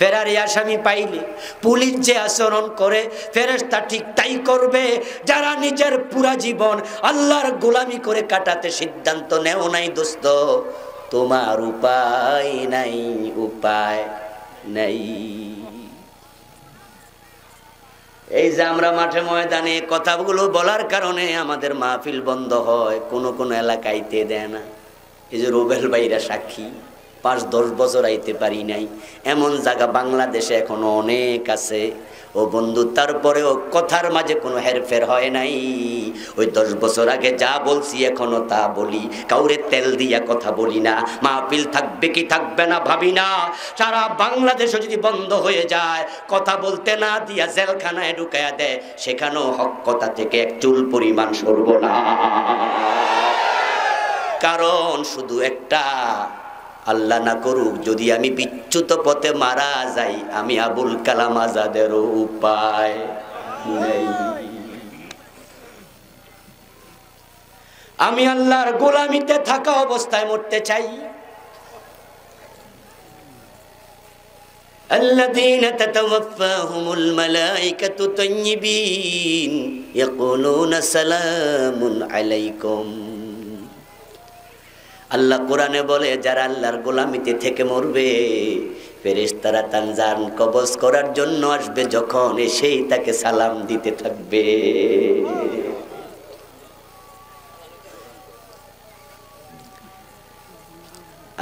ফেরারি আসামি পাইলে পুলিশ যে আচরণ করে ফেরেশতা ঠিক তাই করবে। যারা নিজের পুরা জীবন আল্লাহর গোলামি করে কাটাতে সিদ্ধান্ত নেও নাই দোস্ত, তোমার উপায় নাই, উপায় নাই। এই যে আমরা মাঠে ময়দানে কথাগুলো বলার কারণে আমাদের মাহফিল বন্ধ হয়, কোন কোন এলাকাইতে দেয় না। এই যে রুবেল ভাইরা সাক্ষী, 5-10 বছর আইতে পারি নাই, এমন জায়গা বাংলাদেশে এখনো অনেক আছে। ও বন্ধু, তারপরেও কথার মাঝে কোনো হেরফের হয় নাই। ওই 10 বছর আগে যা বলছি এখনো তা বলি, কাউরে তেল দিয়া কথা বলি না। মাহফিল থাকবে কি থাকবে না ভাবি না। সারা বাংলাদেশে যদি বন্ধ হয়ে যায়, কথা বলতে না দিয়া জেলখানায় ঢুকাইয়া দেয়, সেখানেও হক কথা থেকে এক চুল পরিমাণ সরব না। কারণ শুধু একটা, আল্লাহ না করুক যদি আমি বিচ্যুত পথে মারা যাই, আমি আবুল কালাম আজাদের উপায় নেই। আমি আল্লাহর গোলামিতে থাকা অবস্থায় মরতে চাই। الذين تتوفاهم الملائكة طيبين يقولون سلام عليكم। আল্লাহ কোরআনে বলে, যারা আল্লাহর গোলামিতে থেকে মরবে, ফেরেশতারা তার জান কবজ করার জন্য আসবে, যখন এসেই তাকে সালাম দিতে থাকবে।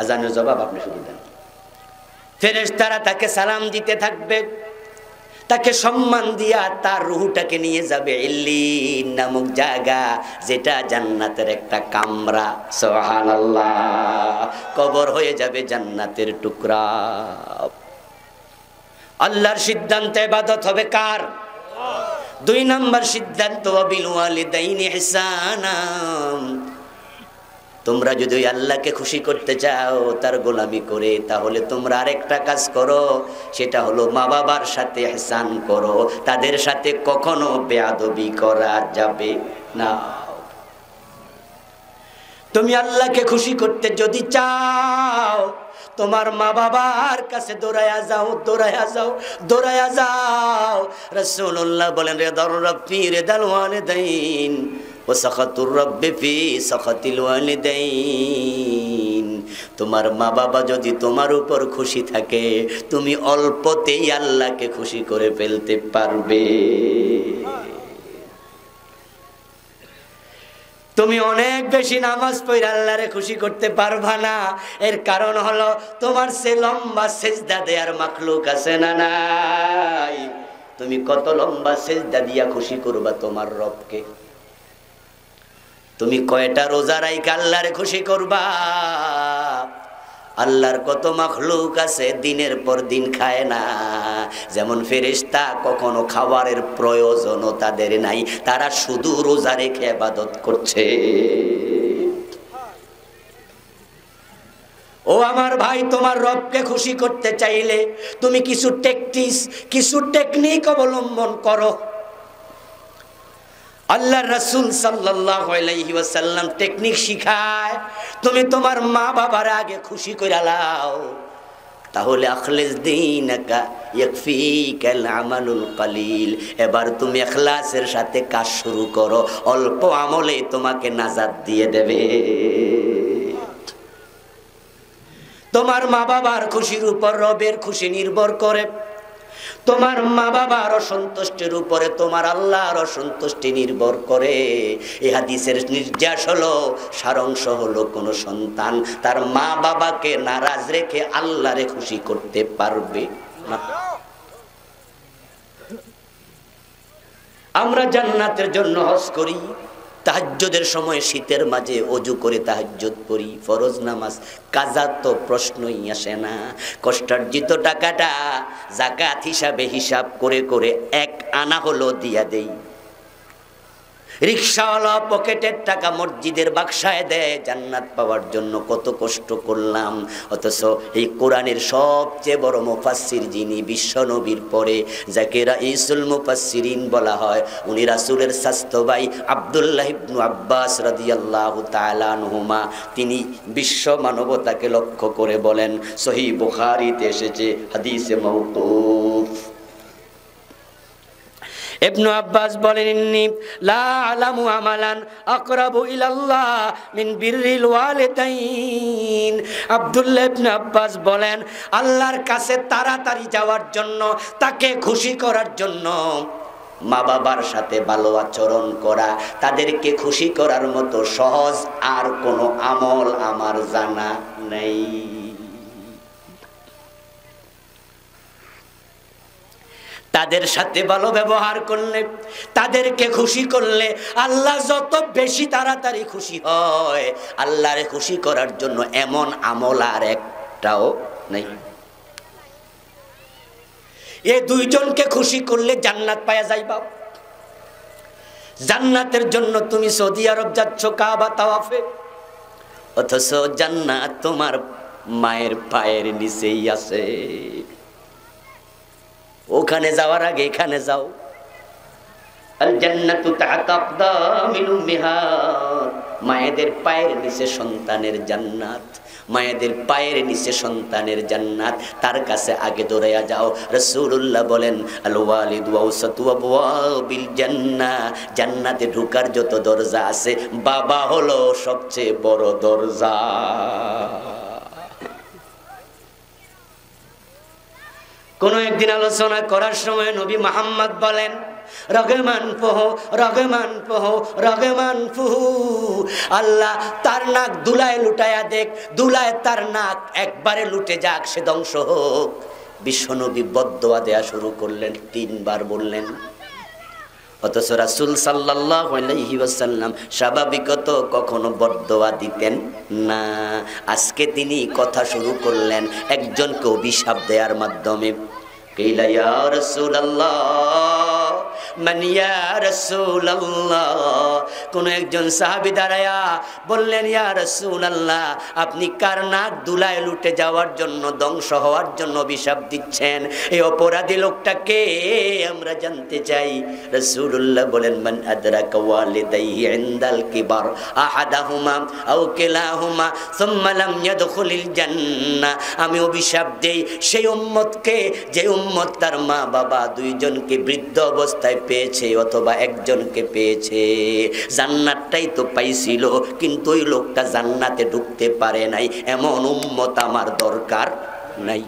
আজানের জবাব আপনি শুধু দেন। ফেরেশতারা তাকে সালাম দিতে থাকবে, তাকে সম্মান দিয়া তার রূহটাকে নিয়ে যাবে ইল্লিন নামক জায়গা, যেটা জান্নাতের একটা কামরা। সুবহানাল্লাহ। কবর হয়ে যাবে জান্নাতের টুকরা। আল্লাহর সিদ্ধান্তে ইবাদত হবে কার? 2 নম্বর সিদ্ধান্ত, বিল ওয়ালিদাইনি ইহসানা। তোমরা যদি আল্লাহকে খুশি করতে চাও তার গোলামি করে, তাহলে তোমরা আরেকটা কাজ করো, সেটা হলো মা বাবার সাথে ইহসান করো। তাদের সাথে কখনো বেয়াদবি করা যাবে না। তুমি আল্লাহকে খুশি করতে যদি চাও, তোমার মা বাবার কাছে দৌড়ায়া যাও, দৌড়ায়া যাও, দৌড়ায়া যাও। রাসূলুল্লাহ বলেন, রিদার রাব্বি রিদাল ওয়ালিদাইন ওয়া সাখাতুর রাব্বি ফি সাখাতিল ওয়ালিদাইন। তোমার মা বাবা যদি তোমার উপর খুশি থাকে, তুমি অল্পতেই আল্লাহকে খুশি করে ফেলতে পারবে। তুমি অনেক বেশি নামাজ পড়ে আল্লাহরে খুশি করতে পারবা না। এর কারণ হলো তোমার সে লম্বা সেজদা দেয়ার মাখলুক আছে না নাই? তুমি কত লম্বা সেজদা দিয়া খুশি করবা তোমার রবকে? তুমি কয়টা রোজা রাইখা আল্লাহরে খুশি করবা? আল্লাহর কত মাখলুক আছে দিনের পর দিন খায় না। যেমন ফেরেশতা কখনো খাবারের প্রয়োজনও তাদের নাই, তারা শুধু রোজা রেখে ইবাদত করছে। ও আমার ভাই, তোমার রবকে খুশি করতে চাইলে তুমি কিছু টেকনিক অবলম্বন করো। আল্লাহর রাসূল সাল্লাল্লাহু আলাইহি ওয়াসাল্লাম টেকনিক শিখায়। তুমি তোমার মা বাবার আগে খুশি কইরা লাও, তাহলে আখলিস দীনাকা ইয়াকফিকাল আমালুল কলিল। এবার তুমি ইখলাসের সাথে কাজ শুরু করো, অল্প আমলে তোমাকে নাজাত দিয়ে দেবে। তোমার মা বাবার খুশির উপর রবের খুশি নির্ভর করে। তোমার মা বাবার অসন্তুষ্টির উপরে তোমার আল্লাহর অসন্তুষ্টি নির্ভর করে। এই হাদিসের নির্যাস হলো, সারাংশ হলো, কোন সন্তান তার মা বাবাকে নারাজ রেখে আল্লাহরে খুশি করতে পারবে না। আমরা জান্নাতের জন্য হজ করি, তাহাজ্জুদের সময় শীতের মাঝে ওযু করে তাহাজ্জুদ পড়ি, ফরজ নামাজ, কাজা তো প্রশ্নই আসে না। কষ্টার্জিত টাকাটা যাকাত হিসাবে হিসাব করে করে 1 আনা হলো দিয়া দেই। রিকশাওয়ালা পকেটের টাকা মসজিদের বাক্সায় দেয় জান্নাত পাওয়ার জন্য কত কষ্ট করলাম। অথচ এই কোরআনের সবচেয়ে বড় মুফাসসির যিনি বিশ্বনবীর পরে, যাকে রাইসুল মুফাসসিরিন বলা হয়, উনি রাসূলের চাচতো ভাই আব্দুল্লাহ ইবনে আব্বাস রাদিয়াল্লাহু তাআলা আনহুমা, তিনি বিশ্ব মানবতাকে লক্ষ্য করে বলেন, সহিহ বুখারীতে এসেছে হাদিসে মাওকুফ। ইবনে আব্বাস বলেন, ইন্নী লা আলামু আমালান আকরাবু ইলাল্লাহ মিন বিররিল ওয়ালিদাইন। আব্দুল্লাহ ইবনে আব্বাস বলেন, আল্লাহর কাছে তাড়াতাড়ি যাওয়ার জন্য, তাকে খুশি করার জন্য মা বাবার সাথে ভালো আচরণ করা, তাদেরকে খুশি করার মতো সহজ আর কোনো আমল আমার জানা নেই। তাদের সাথে ভালো ব্যবহার করলে, তাদেরকে খুশি করলে আল্লাহ যত বেশি তাড়াতাড়ি খুশি হয়, আল্লাহরে খুশি করার জন্য এমন আমল আর একটাও নেই। এই দুইজনকে খুশি করলে জান্নাত পাওয়া যাইবা। জান্নাতের জন্য তুমি সৌদি আরব যাচ্ছ কাবা তাওয়াফে, অথচ জান্নাত তোমার মায়ের পায়ের নিচেই আছে। ওখানে যাওয়ার আগে এখানে যাও। আল জান্নাতু তাহতা আকদামিল উম্মাহাত, মায়েদের পায়ের নিচে সন্তানের জান্নাত, মায়েদের পায়ের নিচে সন্তানের জান্নাত। তার কাছে আগে দৌড়াইয়া যাও। রাসূলুল্লাহ বলেন, আল ওয়ালিদু আওসাতু আবওয়াবিল জান্নাহ, জান্নাতে ঢোকার যত দরজা আছে, বাবা হলো সবচেয়ে বড় দরজা। কোন একদিন আলোচনা করার সময় নবী মুহাম্মদ বলেন, রগমান পোহো রগমান পোহো রগমান ফুহু, আল্লাহ তার নাক দুলায় লুটায়া দেখ, দুলায় তার নাক একবারে লুটে যাক, সে ধ্বংস হোক। বিশ্বনবী বদদোয়া দেয়া শুরু করলেন, 3 বার বললেন। অথচ রাসূল সাল্লাল্লাহু আলাইহি ওয়াসাল্লাম স্বাভাবিকত কখনো বদদোয়া দিতেন না। আজকে তিনি কথা শুরু করলেন একজনকে অভিশাপ দেওয়ার মাধ্যমে। কিলা ইয়া রাসূলুল্লাহ, মান ইয়া রাসূলুল্লাহ, কোন একজন সাহাবী দাঁড়ায়া বললেন, ইয়া রাসূলুল্লাহ, আপনি কার নাক দুলায় লুটে যাওয়ার জন্য, ধ্বংস হওয়ার জন্য অভিশাপ দিচ্ছেন? এই অপরাধী লোকটা কে, আমরা জানতে চাই। রাসূলুল্লাহ বলেন, মান আদরাকা ওয়ালিদাইহি ইনদাল কিবার আহাদাহুমা আও কিলাহুমা সুম্মা লাম ইয়াদখুলিল জান্নাহ। আমি অভিশাপ দেই সেই উম্মতকে যে উম্মত তার মা বাবা দুইজনকে বৃদ্ধ অবস্থায় পেয়েছে অথবা একজনকে পেয়েছে। জান্নাতটাই তো পাইছিল, কিন্তু ওই লোকটা জান্নাতে ঢুকতে পারে নাই, এমন উম্মত আমার দরকার নাই।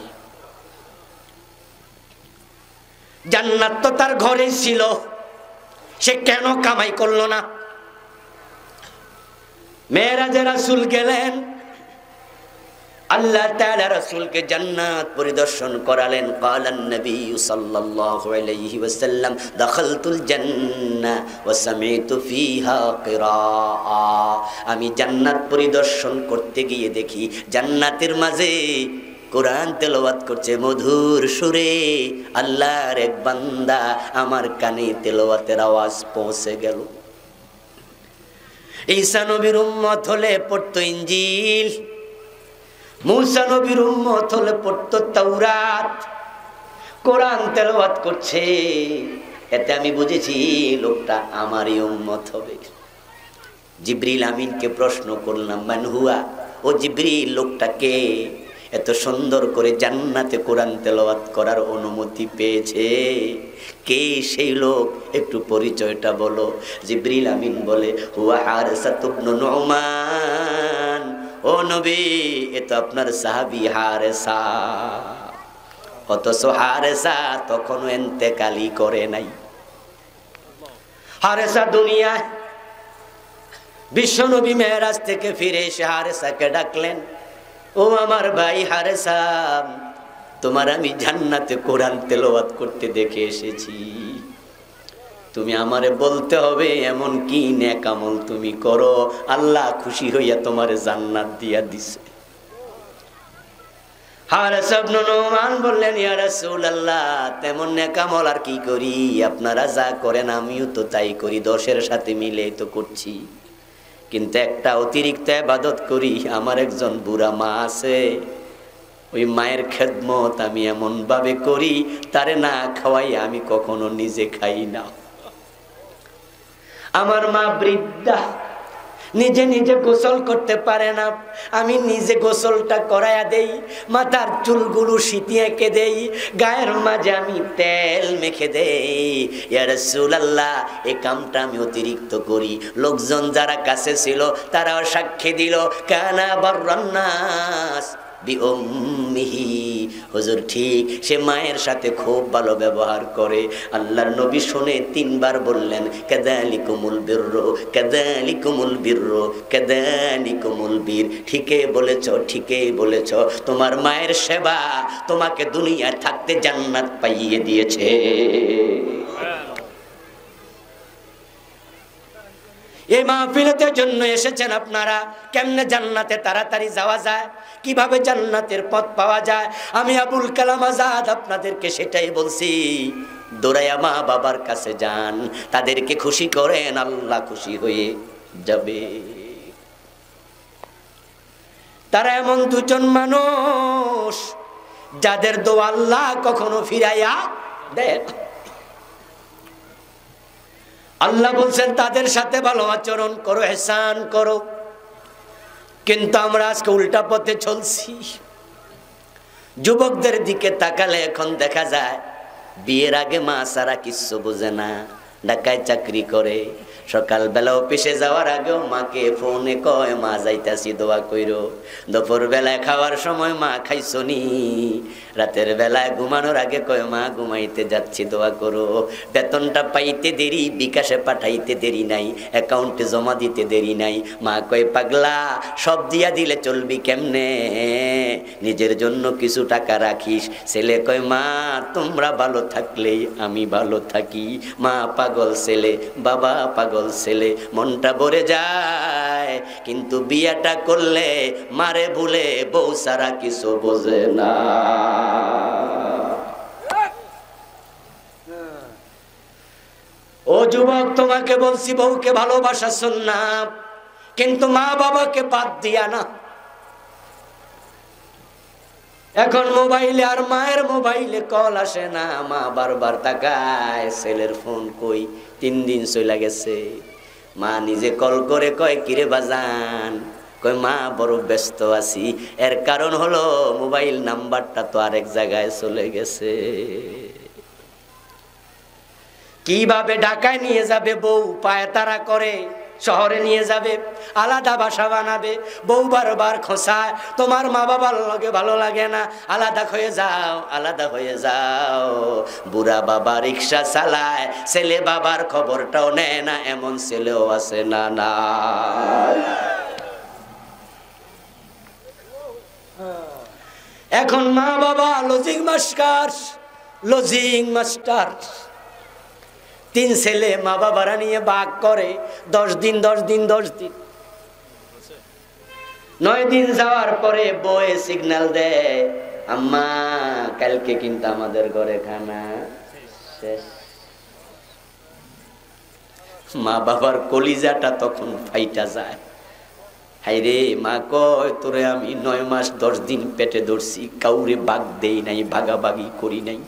জান্নাত তো তার ঘরে ছিল, সে কেন কামাই করলো না? মেরাজে রাসূল গেলেন, আল্লাহ তাআলা রাসূলকে জান্নাত পরিদর্শন করালেন। ক্বালান নবী সাল্লাল্লাহু আলাইহি ওয়াসাল্লাম, দাখালতুল জান্নাহ ওয়া সামি'তু ফিহা কিরাআ। আমি জান্নাত পরিদর্শন করতে গিয়ে দেখি জান্নাতের মাঝে কোরআন তেলাওয়াত করছে মধুর সুরে। আল্লাহর এক বান্দা, আমার কানে তেলাওয়াতের আওয়াজ পৌঁছে গেল। ঈসা নবীর উম্মত হলে পড়তো ইনজিল, মূসা নবীর উম্মত হলে পড়তো তাওরাত। কোরআন তেলাওয়াত করছে, এতে আমি বুঝেছি লোকটা আমারই উম্মত হবে। জিবরিল আমিনকে প্রশ্ন করলাম, মান হুয়া, ও জিবরিল লোকটা কে, এত সুন্দর করে জান্নাতে কোরআন তেলাওয়াত করার অনুমতি পেয়েছে? কে সেই লোক, একটু পরিচয়টা বলো। জিবরিল আমিন বলে, হুয়া হারিসা ইবনে নুমান। ও নবী, এ তো আপনার সাহাবী হারেসা। অথচ হারেসা তখনও ইন্তেকালই করে নাই। হারেসা দুনিয়ায়, বিশ্বনবী মেরাজ থেকে ফিরে এসে হারেসাকে ডাকলেন, ও আমার ভাই হারেসা, তোমার আমি জান্নাতে কোরআন তেলাওয়াত করতে দেখে এসেছি। তুমি আমারে বলতে হবে এমন কি নেক আমল তুমি করো, আল্লাহ খুশি হইয়া তোমারে জান্নাত দিয়া দিছে। হারেস ইবনে নুমান বললেন, ইয়া রাসূলুল্লাহ, তেমন নেক আমল আর কি করি, আপনারা যা করেন আমিও তো তাই করি, 10-এর সাথে মিলে তো করছি, কিন্তু একটা অতিরিক্ত ইবাদত করি। আমার একজন বুড়া মা আছে, ওই মায়ের খেদমত আমি এমন ভাবে করি, তারে না খাওয়াই আমি কখনো নিজে খাই না। আমার মা বৃদ্ধা, নিজে নিজে গোসল করতে পারে না, আমি নিজে গোসলটা করায়া দেই, মাথার চুলগুলো সিটিয়ে এঁকে দেই, গায়ের মাঝে আমি তেল মেখে দেই। ইয়া রাসূলুল্লাহ, এই কামটা আমি অতিরিক্ত করি। লোকজন যারা কাছে ছিল তারাও সাক্ষী দিল, কানা বাররান্নাস বিউম্মিহি, হুজুর ঠিক, সে মায়ের সাথে খুব ভালো ব্যবহার করে। আল্লাহর নবী শুনে 3 বার বললেন, কাযালিকুমুল বিররু, কাযালিকুমুল বিররু, কাযালিকুমুল বীর। ঠিকই বলেছ, ঠিকই বলেছ, তোমার মায়ের সেবা তোমাকে দুনিয়ায় থাকতে জান্নাত পাইয়ে দিয়েছে। এই মাহফিলের জন্য এসেছেন আপনারা, কেমনে জান্নাতে তাড়াতাড়ি যাওয়া যায়, কিভাবে জান্নাতের পথ পাওয়া যায়, আমি আবুল কালাম আজাদ আপনাদেরকে সেটাই বলছি। দৌড়াইয়া মা বাবার কাছে যান, তাদেরকে খুশি করেন, আল্লাহ খুশি হয়ে যাবে। তারা এমন 2 জন মানুষ যাদের দোয়া আল্লাহ কখনো ফিরাইয়া দেন। আল্লাহ বলছেন তাদের সাথে ভালো আচরণ করো, ইহসান করো, কিন্তু আমরা আজকে উল্টা পথে চলছি। যুবকদের দিকে তাকালে এখন দেখা যায় বিয়ের আগে মা সারা কিচ্ছু বোঝে না, ঢাকায় চাকরি করে, সকালবেলা অফিসে যাওয়ার আগেও মাকে ফোনে কয়, মা যাইতাছি দোয়া কইরো। দুপুর বেলায় খাওয়ার সময়, মা খাইছনি। রাতের বেলায় ঘুমানোর আগে কয়, মা ঘুমাইতে যাচ্ছি দোয়া করো। বেতনটা পাইতে দেরি, বিকাশে পাঠাইতে দেরি নাই, অ্যাকাউন্টে জমা দিতে দেরি নাই। মা কয়, পাগলা, সব দিয়া দিলে চলবি কেমনে, নিজের জন্য কিছু টাকা রাখিস। ছেলে কয়, মা তোমরা ভালো থাকলেই আমি ভালো থাকি। মা পাগল ছেলে, বাবা পাগল ছেলে, মনটা ভরে যায়, কিন্তু বিয়েটা করলে মারে ভুলে বউ সারা কিছু বোঝে না। ও যুবক, তোমাকে বলছি বউকে ভালোবাসা সুন্নাত, কিন্তু মা বাবাকে বাদ দিয়া না। এখন মোবাইলে আর মায়ের মোবাইলে কল আসে না, মা বারবার তাকায়, ছেলের ফোন কই, 3 দিন চলে গেছে। মা নিজে কল করে কয়, কিরে বাজান, কয় মা বড় ব্যস্ত আছি। এর কারণ হলো মোবাইল নাম্বারটা তো আরেক জায়গায় চলে গেছে। কিভাবে ঢাকায় নিয়ে যাবে বউ, পায়তারা করে, শহরে নিয়ে যাবে, আলাদা বাসা বানাবে, বউ বারবার খোঁসায়, তোমার মা বাবার লগে ভালো লাগে না, আলাদা হয়ে যাও, আলাদা হয়ে যাও। বুড়া বাবা রিক্সা চালায়, ছেলে বাবার খবরটাও নেয় না, এমন ছেলেও আছে না? না, এখন মা বাবা লজিং মাস্টার, লজিং মাস্টার। 3 ছেলে মা বাবারা নিয়ে ভাগ করে, 10 দিন 10 দিন 10 দিন, 9 দিন যাওয়ার পরে বউয়ে সিগন্যাল দেয়, আম্মা কালকে কিন্তু আমাদের ঘরে খানা শেষ। মা বাবার কলিজাটা তখন ফাইটা যায়। হাইরে, মা কয়, তোরে আমি 9 মাস 10 দিন পেটে ধরছি, কাউরে ভাগ দেই নাই, ভাগাভাগি করি নাই।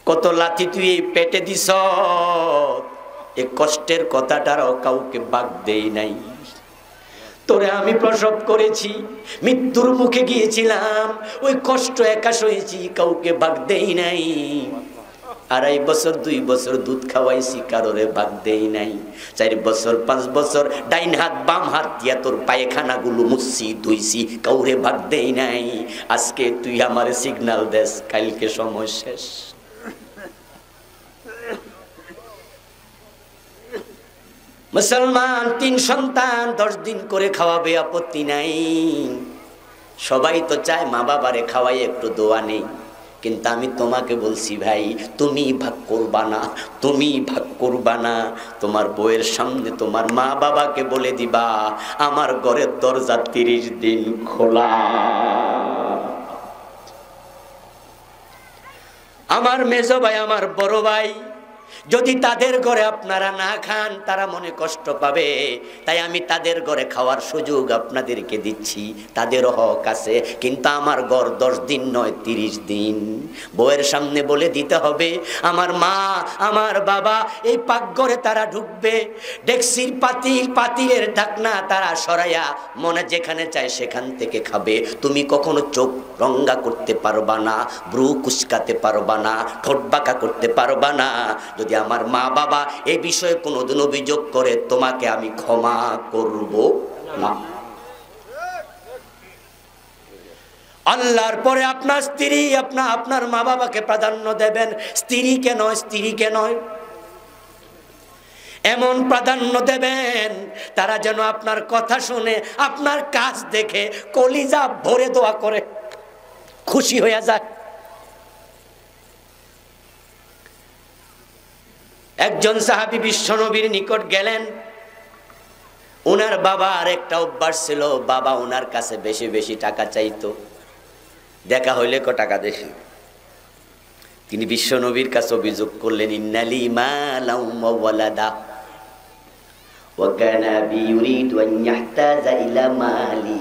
কত লাথি তুই এই পেটে দিস, এ কষ্টের কথাটারও কাউকে ভাগ দেই নাই। তোরে আমি প্রসব করেছি, মৃত্যুর মুখে গিয়েছিলাম, ওই কষ্ট একা সয়েছি, কাউকে ভাগ দেই নাই। 2.5 বছর 2 বছর দুধ খাওয়াইছি, কারোরে ভাগ দেই নাই। 4 বছর 5 বছর ডাইন হাত বাম হাত দিয়া তোর পায়খানা গুলো মুছছি, ধুইছি, কাউরে ভাগ দেই নাই। আজকে তুই আমারে সিগন্যাল দেস, কালকে সময় শেষ। মুসলমান 3 সন্তান 10 দিন করে খাওয়াবে, আপত্তি নাই। সবাই তো চায় মা বাবারে খাওয়াই একটু দোয়া নেই, কিন্তু আমি তোমাকে বলছি ভাই, তুমি ভাগ করবা না, তুমি ভাগ করবা না। তোমার বউয়ের সামনে তোমার মা বাবাকে বলে দিবা, আমার ঘরের দরজা 30 দিন খোলা। আমার মেজো ভাই, আমার বড় ভাই, যদি তাদের ঘরে আপনারা না খান তারা মনে কষ্ট পাবে, তাই আমি তাদের ঘরে খাওয়ার সুযোগ আপনাদেরকে দিচ্ছি। তাদেরও হক আছে, কিন্তু আমার ঘর 10 দিন নয় 30 দিন। বউয়ের সামনে বলে দিতে হবে, আমার মা আমার বাবা এই পাকঘরে তারা ঢুকবে, ডেক্সির পাতিলের ঢাকনা তারা সরাইয়া মনে যেখানে চায় সেখান থেকে খাবে। তুমি কখনো চোখ রঙ্গা করতে পারবা না, ব্রু কুচকাতে পারবা না, ঠোঁট বাঁকা করতে পারবা না। যদি আমার মা বাবা এই বিষয়ে কোনোদিন অভিযোগ করে, তোমাকে আমি ক্ষমা করব না। আল্লাহর পরে আপনার স্ত্রী, আপনার মা বাবাকে প্রাধান্য দেবেন, স্ত্রীকে নয়, স্ত্রীকে নয়। এমন প্রাধান্য দেবেন তারা যেন আপনার কথা শুনে, আপনার কাজ দেখে কলিজা ভরে দোয়া করে, খুশি হয়ে যায়। একজন সাহাবী বিশ্বনবীর নিকট গেলেন। ওনার বাবার একটা অভ্যাস ছিল, বাবা ওনার কাছে বেশি বেশি টাকা চাইতো। দেখা হইলে টাকা দেখি। তিনি বিশ্বনবীর কাছে অভিযোগ করলেন, ইন্নালি মালাউ ওয়া ওয়ালাদা ওয়া কানা বি ইউরিদু আন ইয়াহতাজা ইলা মালি।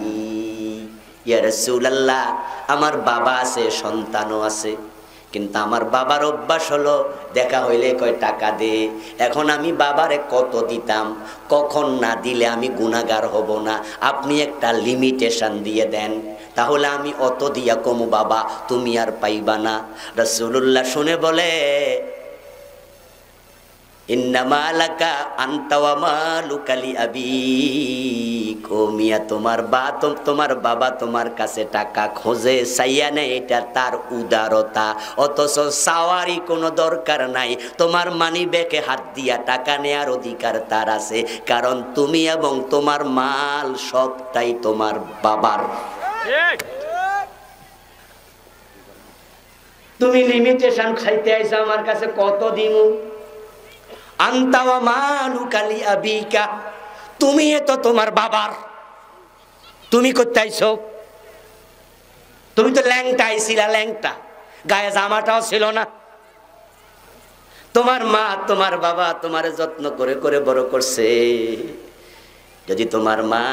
ইয়া রাসূলুল্লাহ, আমার বাবা আছে, সন্তানও আছে, কিন্তু আমার বাবার অভ্যাস হলো দেখা হইলে কয় টাকা দে। এখন আমি বাবারে কত দিতাম, কখন না দিলে আমি গুনাহগার হব না, আপনি একটা লিমিটেশন দিয়ে দেন, তাহলে আমি অত দিয়া কমু বাবা, তুমি আর পাইবা না। রাসূলুল্লাহ শুনে বলে, ইন্নামা লাকা আনতা ওয়া মালুকা লিআবিক। ও মিয়া, তোমার বাবা তোমার কাছে টাকা খোঁজে, চাইয়া নেই, এটা তার উদারতা। অথচ চাওয়ারই কোনো দরকার নাই, তোমার মানি ব্যাগে হাত দিয়া টাকা নেয়ার অধিকার তার আছে, কারণ তুমি এবং তোমার মাল সবটাই তোমার বাবার। তুমি লিমিটেশন খাইতে আইছো, আমার কাছে কত দিমু? আনতা ওয়া মালুকা লিআবিকা, তুমি তো তোমার বাবার, তুমি করতে আইছো? তুমি তো ল্যাংটা আইছিলা, ল্যাংটা, গায়ে জামাটাও ছিল না। তোমার মা তোমার বাবা তোমার যত্ন করে করে বড় করছে। যদি তোমার মা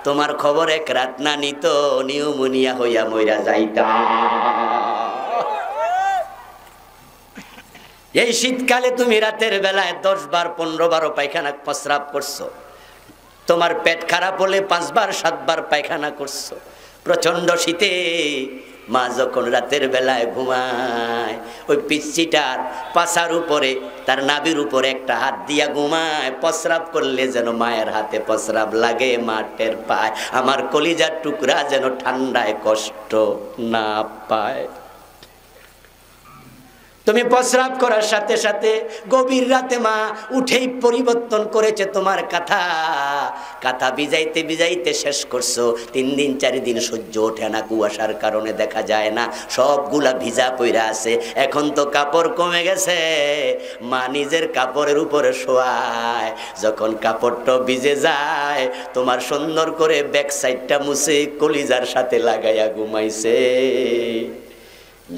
তোমার খবর এক রাত না নিত, নিউমোনিয়া হইয়া মইরা যাইতা। এই শীতকালে তুমি রাতের বেলায় 10 বার 15 বারও পায়খানা প্রস্রাব করছো, তোমার পেট খারাপ হলে 5 বার 7 বার পায়খানা করছো। প্রচন্ড শীতে মা যখন রাতের বেলায় ঘুমায়, ওই পিচ্চিটার পাছার উপরে, তার নাভির উপরে একটা হাত দিয়া ঘুমায়। প্রস্রাব করলে যেন মায়ের হাতে প্রস্রাব লাগে, মা টের পায়। আমার কলিজার টুকরা যেন ঠান্ডায় কষ্ট না পায়। তুমি প্রস্রাব করার সাথে সাথে গভীর রাতে মা উঠেই পরিবর্তন করেছে তোমার কাঁথা ভিজাইতে ভিজাইতে শেষ করছো। 3 দিন 4 দিন সহ্য ওঠে না, কুয়াশার কারণে দেখা যায় না, সবগুলা ভিজা পইরা আছে। এখন তো কাপড় কমে গেছে, মা নিজের কাপড়ের উপরে শোয়ায়। যখন কাপড়টা ভিজে যায়, তোমার সুন্দর করে ব্যাক সাইডটা মুছে কলিজার সাথে লাগাইয়া ঘুমাইছে।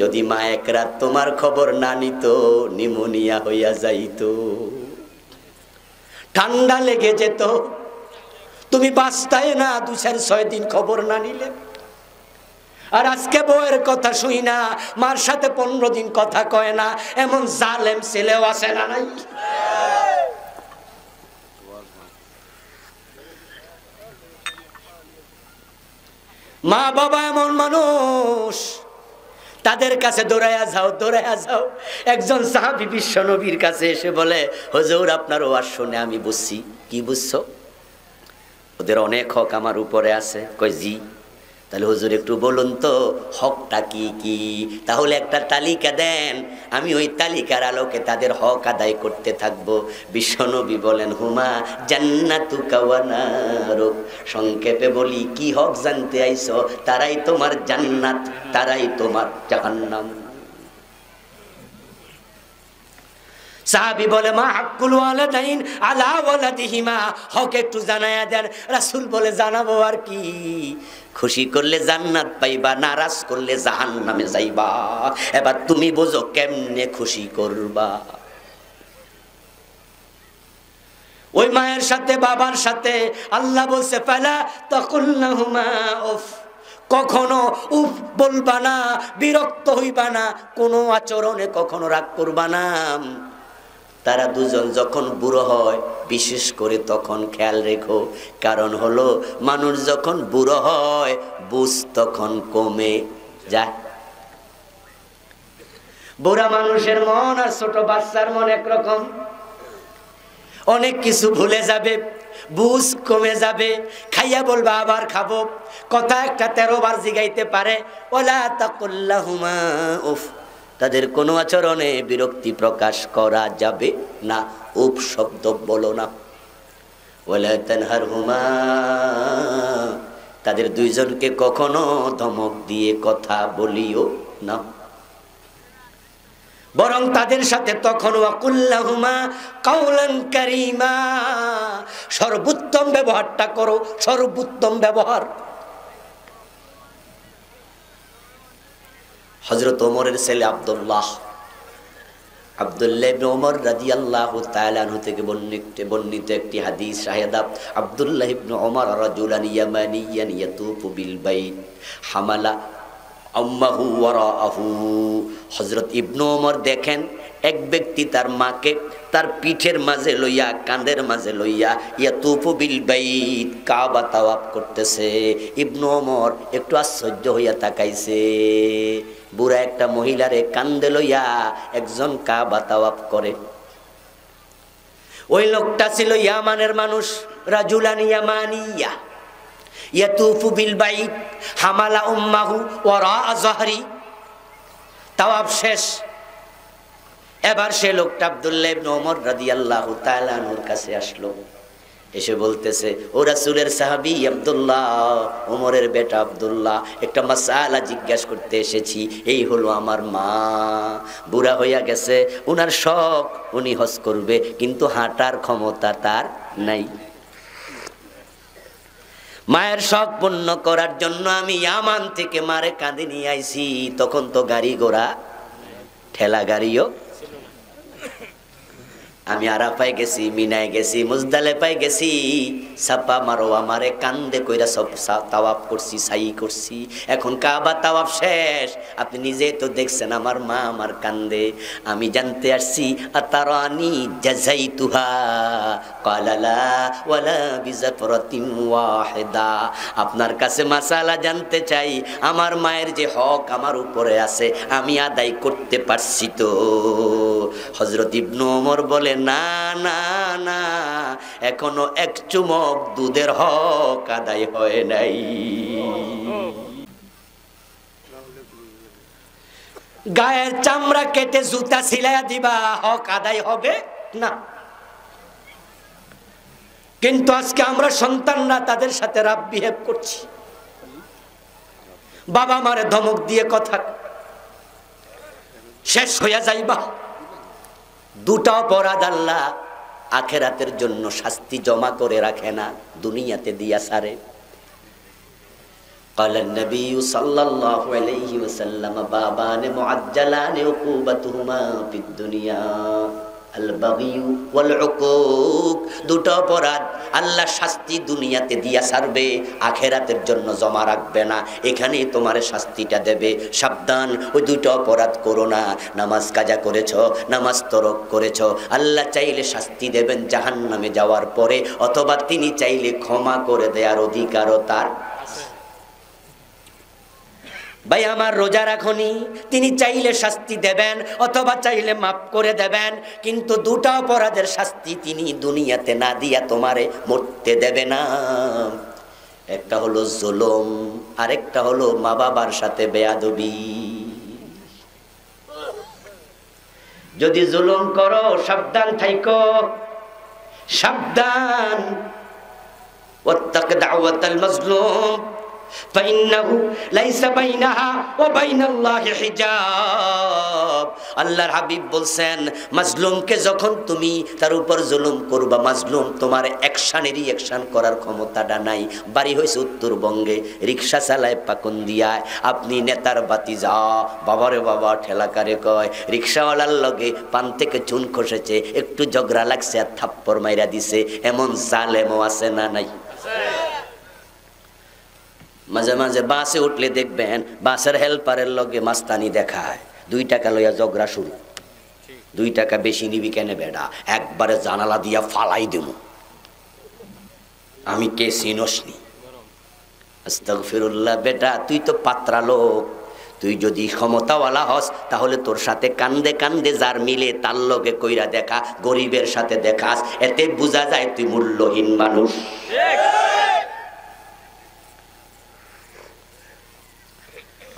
যদি মা এক রাত তোমার খবর না নিত, নিউমোনিয়া হইয়া যাইত, ঠান্ডা লেগে যেত, তুমি বাঁচতাই না 2-6 দিন খবর না নিলে। আর আজকে বউয়ের কথা শুই না, মার সাথে 15 দিন কথা কয় না, এমন জালেম ছেলেও আছে না নাই? মা বাবা এমন মানুষ, তাদের কাছে দৌড়াইয়া যাও। একজন সাহাবী বিশ্ব নবীর কাছে এসে বলে, হুজুর আপনার ওয়াজ শুনে আমি বুঝছি। কি বুঝছো? ওদের অনেক হক আমার উপরে আছে। কই জি। তাহলে হুজুর একটু বলুন তো হকটা কি কি? তাহলে একটা তালিকা দেন, আমি ওই তালিকার আলোকে তাদের হক আদায় করতে থাকবো। বিশ্বনবী বলেন, হুমা জান্নাতুকা ওয়া নারুক। সংক্ষেপে বলি, কি হক জানতে আইছো? তারাই তোমার জান্নাত, তারাই তোমার জাহান্নাম। সাহাবী বলে মা হাক্কুল ওয়ালিদাইন আলা ওয়ালাদিহিমা, হক একটু জানায়া দেন। রাসূল বলে জানাবো আর কি, খুশি করলে জান্নাত পাইবা, নারাজ করলে জাহান্নামে যাইবা। এবার তুমি বোঝো কেমনে খুশি করবা। ওই মায়ের সাথে বাবার সাথে আল্লাহ বলছে ফালা তাকুল্লাহুমা উফ, কখনো উফ বলবা না, বিরক্ত হইবা না, কোনো আচরণে কখনো রাগ করবা না। তারা দুজন যখন বুড়ো হয়, বিশেষ করে তখন খেয়াল রেখো, কারণ হলো মানুষ যখন বুড়ো হয় বুঝ তখন কমে যায়। বুড়া মানুষের মন আর ছোট বাচ্চার মন একরকম, অনেক কিছু ভুলে যাবে, বুঝ কমে যাবে, খাইয়া বলবা আবার খাবো, কথা একটা 13 বার জিগাইতে পারে। ওলা তাকুল্লাহুমা উফ, তাদের কোনো আচরণে বিরক্তি প্রকাশ করা যাবে না, উফ শব্দ বলো না। ওয়ালা তানহারহুমা, তাদের দুইজনকে কখনো ধমক দিয়ে কথা বলিও না, বরং তাদের সাথে তখন ওয়াকুল্লাহুমা কাওলান কারীমা, সর্বোত্তম ব্যবহারটা করো, সর্বোত্তম ব্যবহার। হযরত ওমরের ছেলে আব্দুল্লাহ ইবনে ওমর রাদিয়াল্লাহু তাআলা আনহু থেকে বর্ণিত একটি হাদিস শাহেদা, আব্দুল্লাহ ইবনে ওমর রাজুলান ইয়ামানিয়ান ইয়াতুফু বিল বাইত হামালা আম্মাহু ওয়ারাআহু। হযরত ইবনে ওমর দেখেন এক ব্যক্তি তার মাকে তার পিঠের মাঝে লইয়া, কাঁধের মাঝে লইয়া ইয়াতুফু বিল বাইত, কাবা তাওয়াফ করতেছে। ইবনে ওমর একটু আশ্চর্য হইয়া তাকাইছে, বুড়া একটা মহিলারে কাঁধে লইয়া একজন কাবা তাওয়াফ করে। ওই লোকটা ছিল ইয়ামানের মানুষ, রাজুলান ইয়ামানিয়া ইয়াতুফু বিল বাইত হামালা উম্মাহু ওয়ারা যাহরি। তাওয়াফ শেষ, এবার সে লোকটা আব্দুল্লাহ ইবনে ওমর রাদিয়াল্লাহু তাআলা আনহুর কাছে আসলো, এসে বলতেছে ও রাসূলের সাহাবী আব্দুল্লাহ, ওমরের বেটা আব্দুল্লাহ, একটা মাসআলা জিজ্ঞাসা করতে এসেছি। এই হলো আমার মা, বুড়া হইয়া গেছে, উনার শখ উনি হজ করবে, কিন্তু হাঁটার ক্ষমতা তার নাই। মায়ের শখ পূর্ণ করার জন্য আমি ইয়ামান থেকে মারে কাঁধে নিয়ে আইছি। তখন তো গাড়ি ঘোড়া, ঠেলা গাড়িও, আমি আরাফায় গেছি, মিনায় গেছি, মুজদালেফায় গেছি, সাফা মারওয়া মারে কান্দে কইরা সব তাওয়াফ করছি, সাই করছি। এখন কাবা তাওয়াফ শেষ, আপনি নিজে তো দেখছেন আমার মা আমার কান্দে। আমি জানতে আসছি আতারানি জাযাইতুহা ক্বালা লা ওয়ালা বিজাফরাতিন ওয়াহিদা। আপনার কাছে মাসালা জানতে চাই, আমার মায়ের যে হক আমার উপরে আছে আমি আদায় করতে পারছি তো? হযরত ইবনে ওমর বলে না না না, এখনো এক চুমুক দুধের হক আদায় হয় নাই। গায়ের চামড়া কেটে জুতা সিলাইয়া দিবা, হক আদায় হবে না। কিন্তু আজকে আমরা সন্তানরা তাদের সাথে রাব বিহেভ করছি, বাবা মারে ধমক দিয়ে কথা শেষ হইয়া যাইবা। দুটা অপরাধ আল্লাহ আখেরাতের জন্য শাস্তি জমা করে রাখে না, দুনিয়াতে দিয়া সারে। قال النبي صلى الله عليه وسلم بابان معجلان عقوبتهما في الدنيا البغي والعقوق। দুটো অপরাধ আল্লাহ শাস্তি দুনিয়াতে দিয়া ছাড়বে, আখেরাতের জন্য জমা রাখবে না, এখানেই তোমার শাস্তিটা দেবে। সাবধান, ওই দুটো অপরাধ করো না। নামাজ কাজা করেছো, নামাজ তরক করেছো, আল্লাহ চাইলে শাস্তি দেবেন জাহান্নামে যাওয়ার পরে, অথবা তিনি চাইলে ক্ষমা করে দেওয়ার অধিকারও তার। ভাই আমার রোজা রাখনি, তিনি চাইলে শাস্তি দেবেন অথবা চাইলে মাফ করে দেবেন, কিন্তু দুটা অপরাধের শাস্তি তিনি দুনিয়াতে না দিয়া তোমারে মরতে দেবে না। একটা হলো জুলুম, আরেকটা হলো মা বাবার সাথে বেয়াদবি। যদি জুলুম করো সাবধান থাইকো, সাবধান। ওয়াত্তাক দাওয়াতাল মাজলুম, ফাইন্নাহু লাইসা বাইনাহা ওয়া বাইনাল্লাহি হিজাব। আল্লাহর হাবিব বলছেন, মাজলুমকে যখন তুমি তার উপর জুলুম করবা, মাজলুম তোমার অ্যাকশনেরই অ্যাকশন করার ক্ষমতাটা নাই। বাড়ি হয়েছে উত্তরবঙ্গে, রিক্সা চালায় পাকুন্দিয়ায়, আপনি নেতার বাতিজা, বাবারে বাবা ঠেলাকারে কয়, রিক্সাওয়ালার লগে পান থেকে চুন খসেছে, একটু ঝগড়া লাগছে আর থাপ্পড় মাইরা দিছে, এমন জালেমও আছে না নাই? মাঝে মাঝে বাসে উঠলে দেখবেন বাসের হেল্পারের লগে মাস্তানি দেখায়, 2 টাকা লইয়া ঝগড়া শুরু, 2 টাকা বেশি নিবি কেন বেডা, একবারে জানালা দিয়া ফালাই দেব, আমি কে চিনসনি। আস্তাগফিরুল্লাহ, বেটা তুই তো পাত্রা লোক, তুই যদি ক্ষমতাওয়ালা হস তাহলে তোর সাথে কান্দে কান্দে যার মিলে তার লগে কইরা দেখা, গরিবের সাথে দেখাস, এতে বোঝা যায় তুই মূল্যহীন মানুষ।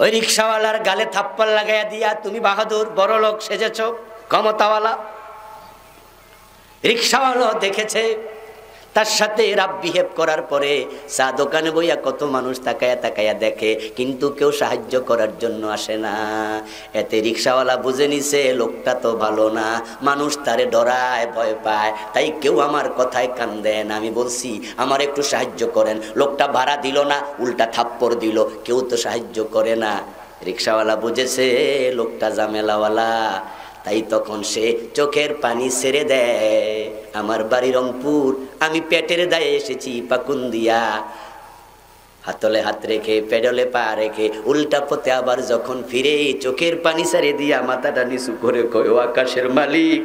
ওই রিক্সাওয়ালার গালে থাপ্পড় লাগাইয়া দিয়া তুমি বাহাদুর বড় লোক সেজেছ, ক্ষমতাওয়ালা। রিক্সাওয়ালা দেখেছে তার সাথে রাব বিহেভ করার পরে, চা দোকানে বইয়া কত মানুষ তাকায়া তাকায়া দেখে, কিন্তু কেউ সাহায্য করার জন্য আসে না। এতে রিক্সাওয়ালা বুঝে নিছে লোকটা তো ভালো না, মানুষ তারে ডরায়, ভয় পায়, তাই কেউ আমার কথায় কান দেয় না। আমি বলছি আমার একটু সাহায্য করেন, লোকটা ভাড়া দিল না, উল্টা থাপ্পড় দিল, কেউ তো সাহায্য করে না। রিক্সাওয়ালা বুঝেছে লোকটা ঝামেলাওয়ালা, তাই তখন সে চোখের পানি ছেড়ে দেয়। আমার বাড়ি রংপুর, আমি পেটের দায়ে এসেছি পাকুন্দিয়া, হাতলে হাত রেখে পেডলে পা রেখে উল্টা পথে আবার যখন ফিরে চোখের পানি ছেড়ে দিয়া মাথাটা নিচু করে কয়, ও আকাশের মালিক,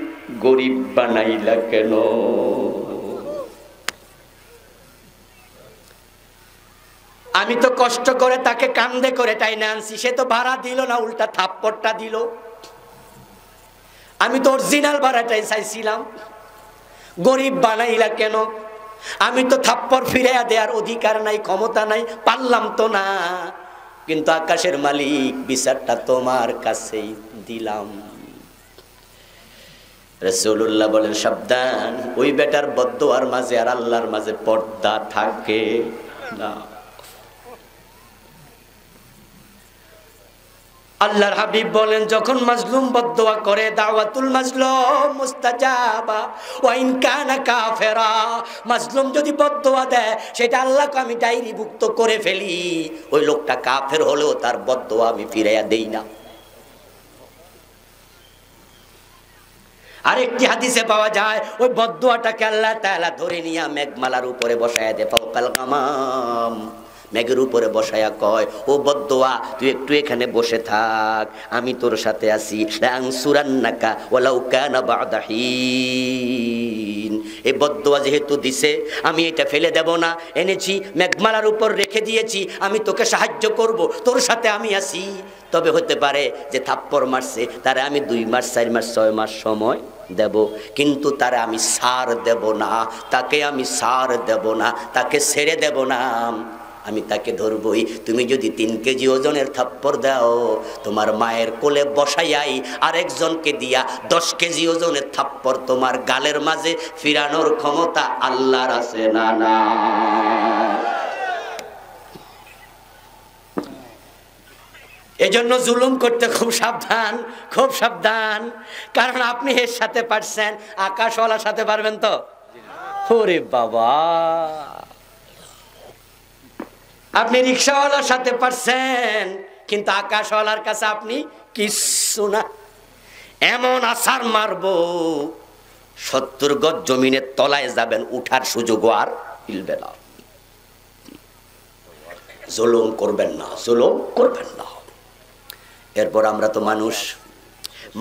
গরিব বানাইলা কেন? আমি তো কষ্ট করে তাকে কান্দে করে টাইনে আনছি, সে তো ভাড়া দিল না, উল্টা থাপ্পড়টা দিল। আমি তো অরিজিনাল ভাড়াটাই চাইছিলাম, গরিব বানাইলা কেন? আমি তো থাপ্পড় ফিরাইয়া দেওয়ার অধিকার নাই, ক্ষমতা নাই, পারলাম তো না, কিন্তু আকাশের মালিক বিচারটা তোমার কাছেই দিলাম। রাসূলুল্লাহ বলেন, সাবধান, ওই বেটার বদদোয়ার মাঝে আর আল্লাহর মাঝে পর্দা থাকে না। আল্লাহর হাবিব বলেন, যখন মাজলুম বদদোয়া করে, দাওয়াতুল মাজলুম মুস্তাজাবা ওয়া ইন কানা কাফেরা, মাজলুম যদি বদদোয়া দেয় সেটা আল্লাহকে আমি ডায়েরিভুক্ত করে ফেলি, ওই লোকটা কাফের হলেও তার বদদোয়া আমি ফিরাইয়া দেই না। আরেকটি হাদিসে পাওয়া যায়, ওই বদদোয়াটাকে আল্লাহ তাআলা ধরে নিয়ে মেঘমালার উপরে বসায়া দেয়, ফাওকাল গামাম, মেঘের উপরে বসায়া কয়, ও বদদোয়া তুই একটু এখানে বসে থাক, আমি তোর সাথে আছি, লানসুরান্নাকা ওয়ালাউ কানা বা'দা হিন। এই বদদোয়া যেহেতু দিছে, আমি এটা ফেলে দেব না, এনেছি মেঘমালার উপর রেখে দিয়েছি, আমি তোকে সাহায্য করব, তোর সাথে আমি আছি। তবে হতে পারে যে থাপ্পড় মারছে তারে আমি 2 মাস 4 মাস 6 মাস সময় দেব, কিন্তু তারে আমি সার দেব না, তাকে আমি সার দেব না, তাকে ছেড়ে দেব না, আমি তাকে ধরবই। তুমি যদি 3 কেজি ওজনের থাপ্পড় দাও, তোমার মায়ের কোলে বসাইয়াই আরেকজনকে দিয়া 10 কেজি ওজনের থাপ্পড় তোমার গালের মাঝে ফিরানোর ক্ষমতা আল্লাহর আছে না? না। এজন্য জুলুম করতে খুব সাবধান, খুব সাবধান, কারণ আপনি এর সাথে পারছেন, আকাশওয়ালার সাথে পারবেন তো? ওরে বাবা, আপনি রিক্সাওয়ালার সাথে পারছেন, কিন্তু আকাশওয়ালার কাছে আপনি কিচ্ছু না। এমন আছাড় মারবো 70 গজ জমিনের তলায় যাবেন, উঠার সুযোগ আর মিলবে না। জুলুম করবেন না, জুলুম করবেন না। এরপর আমরা তো মানুষ,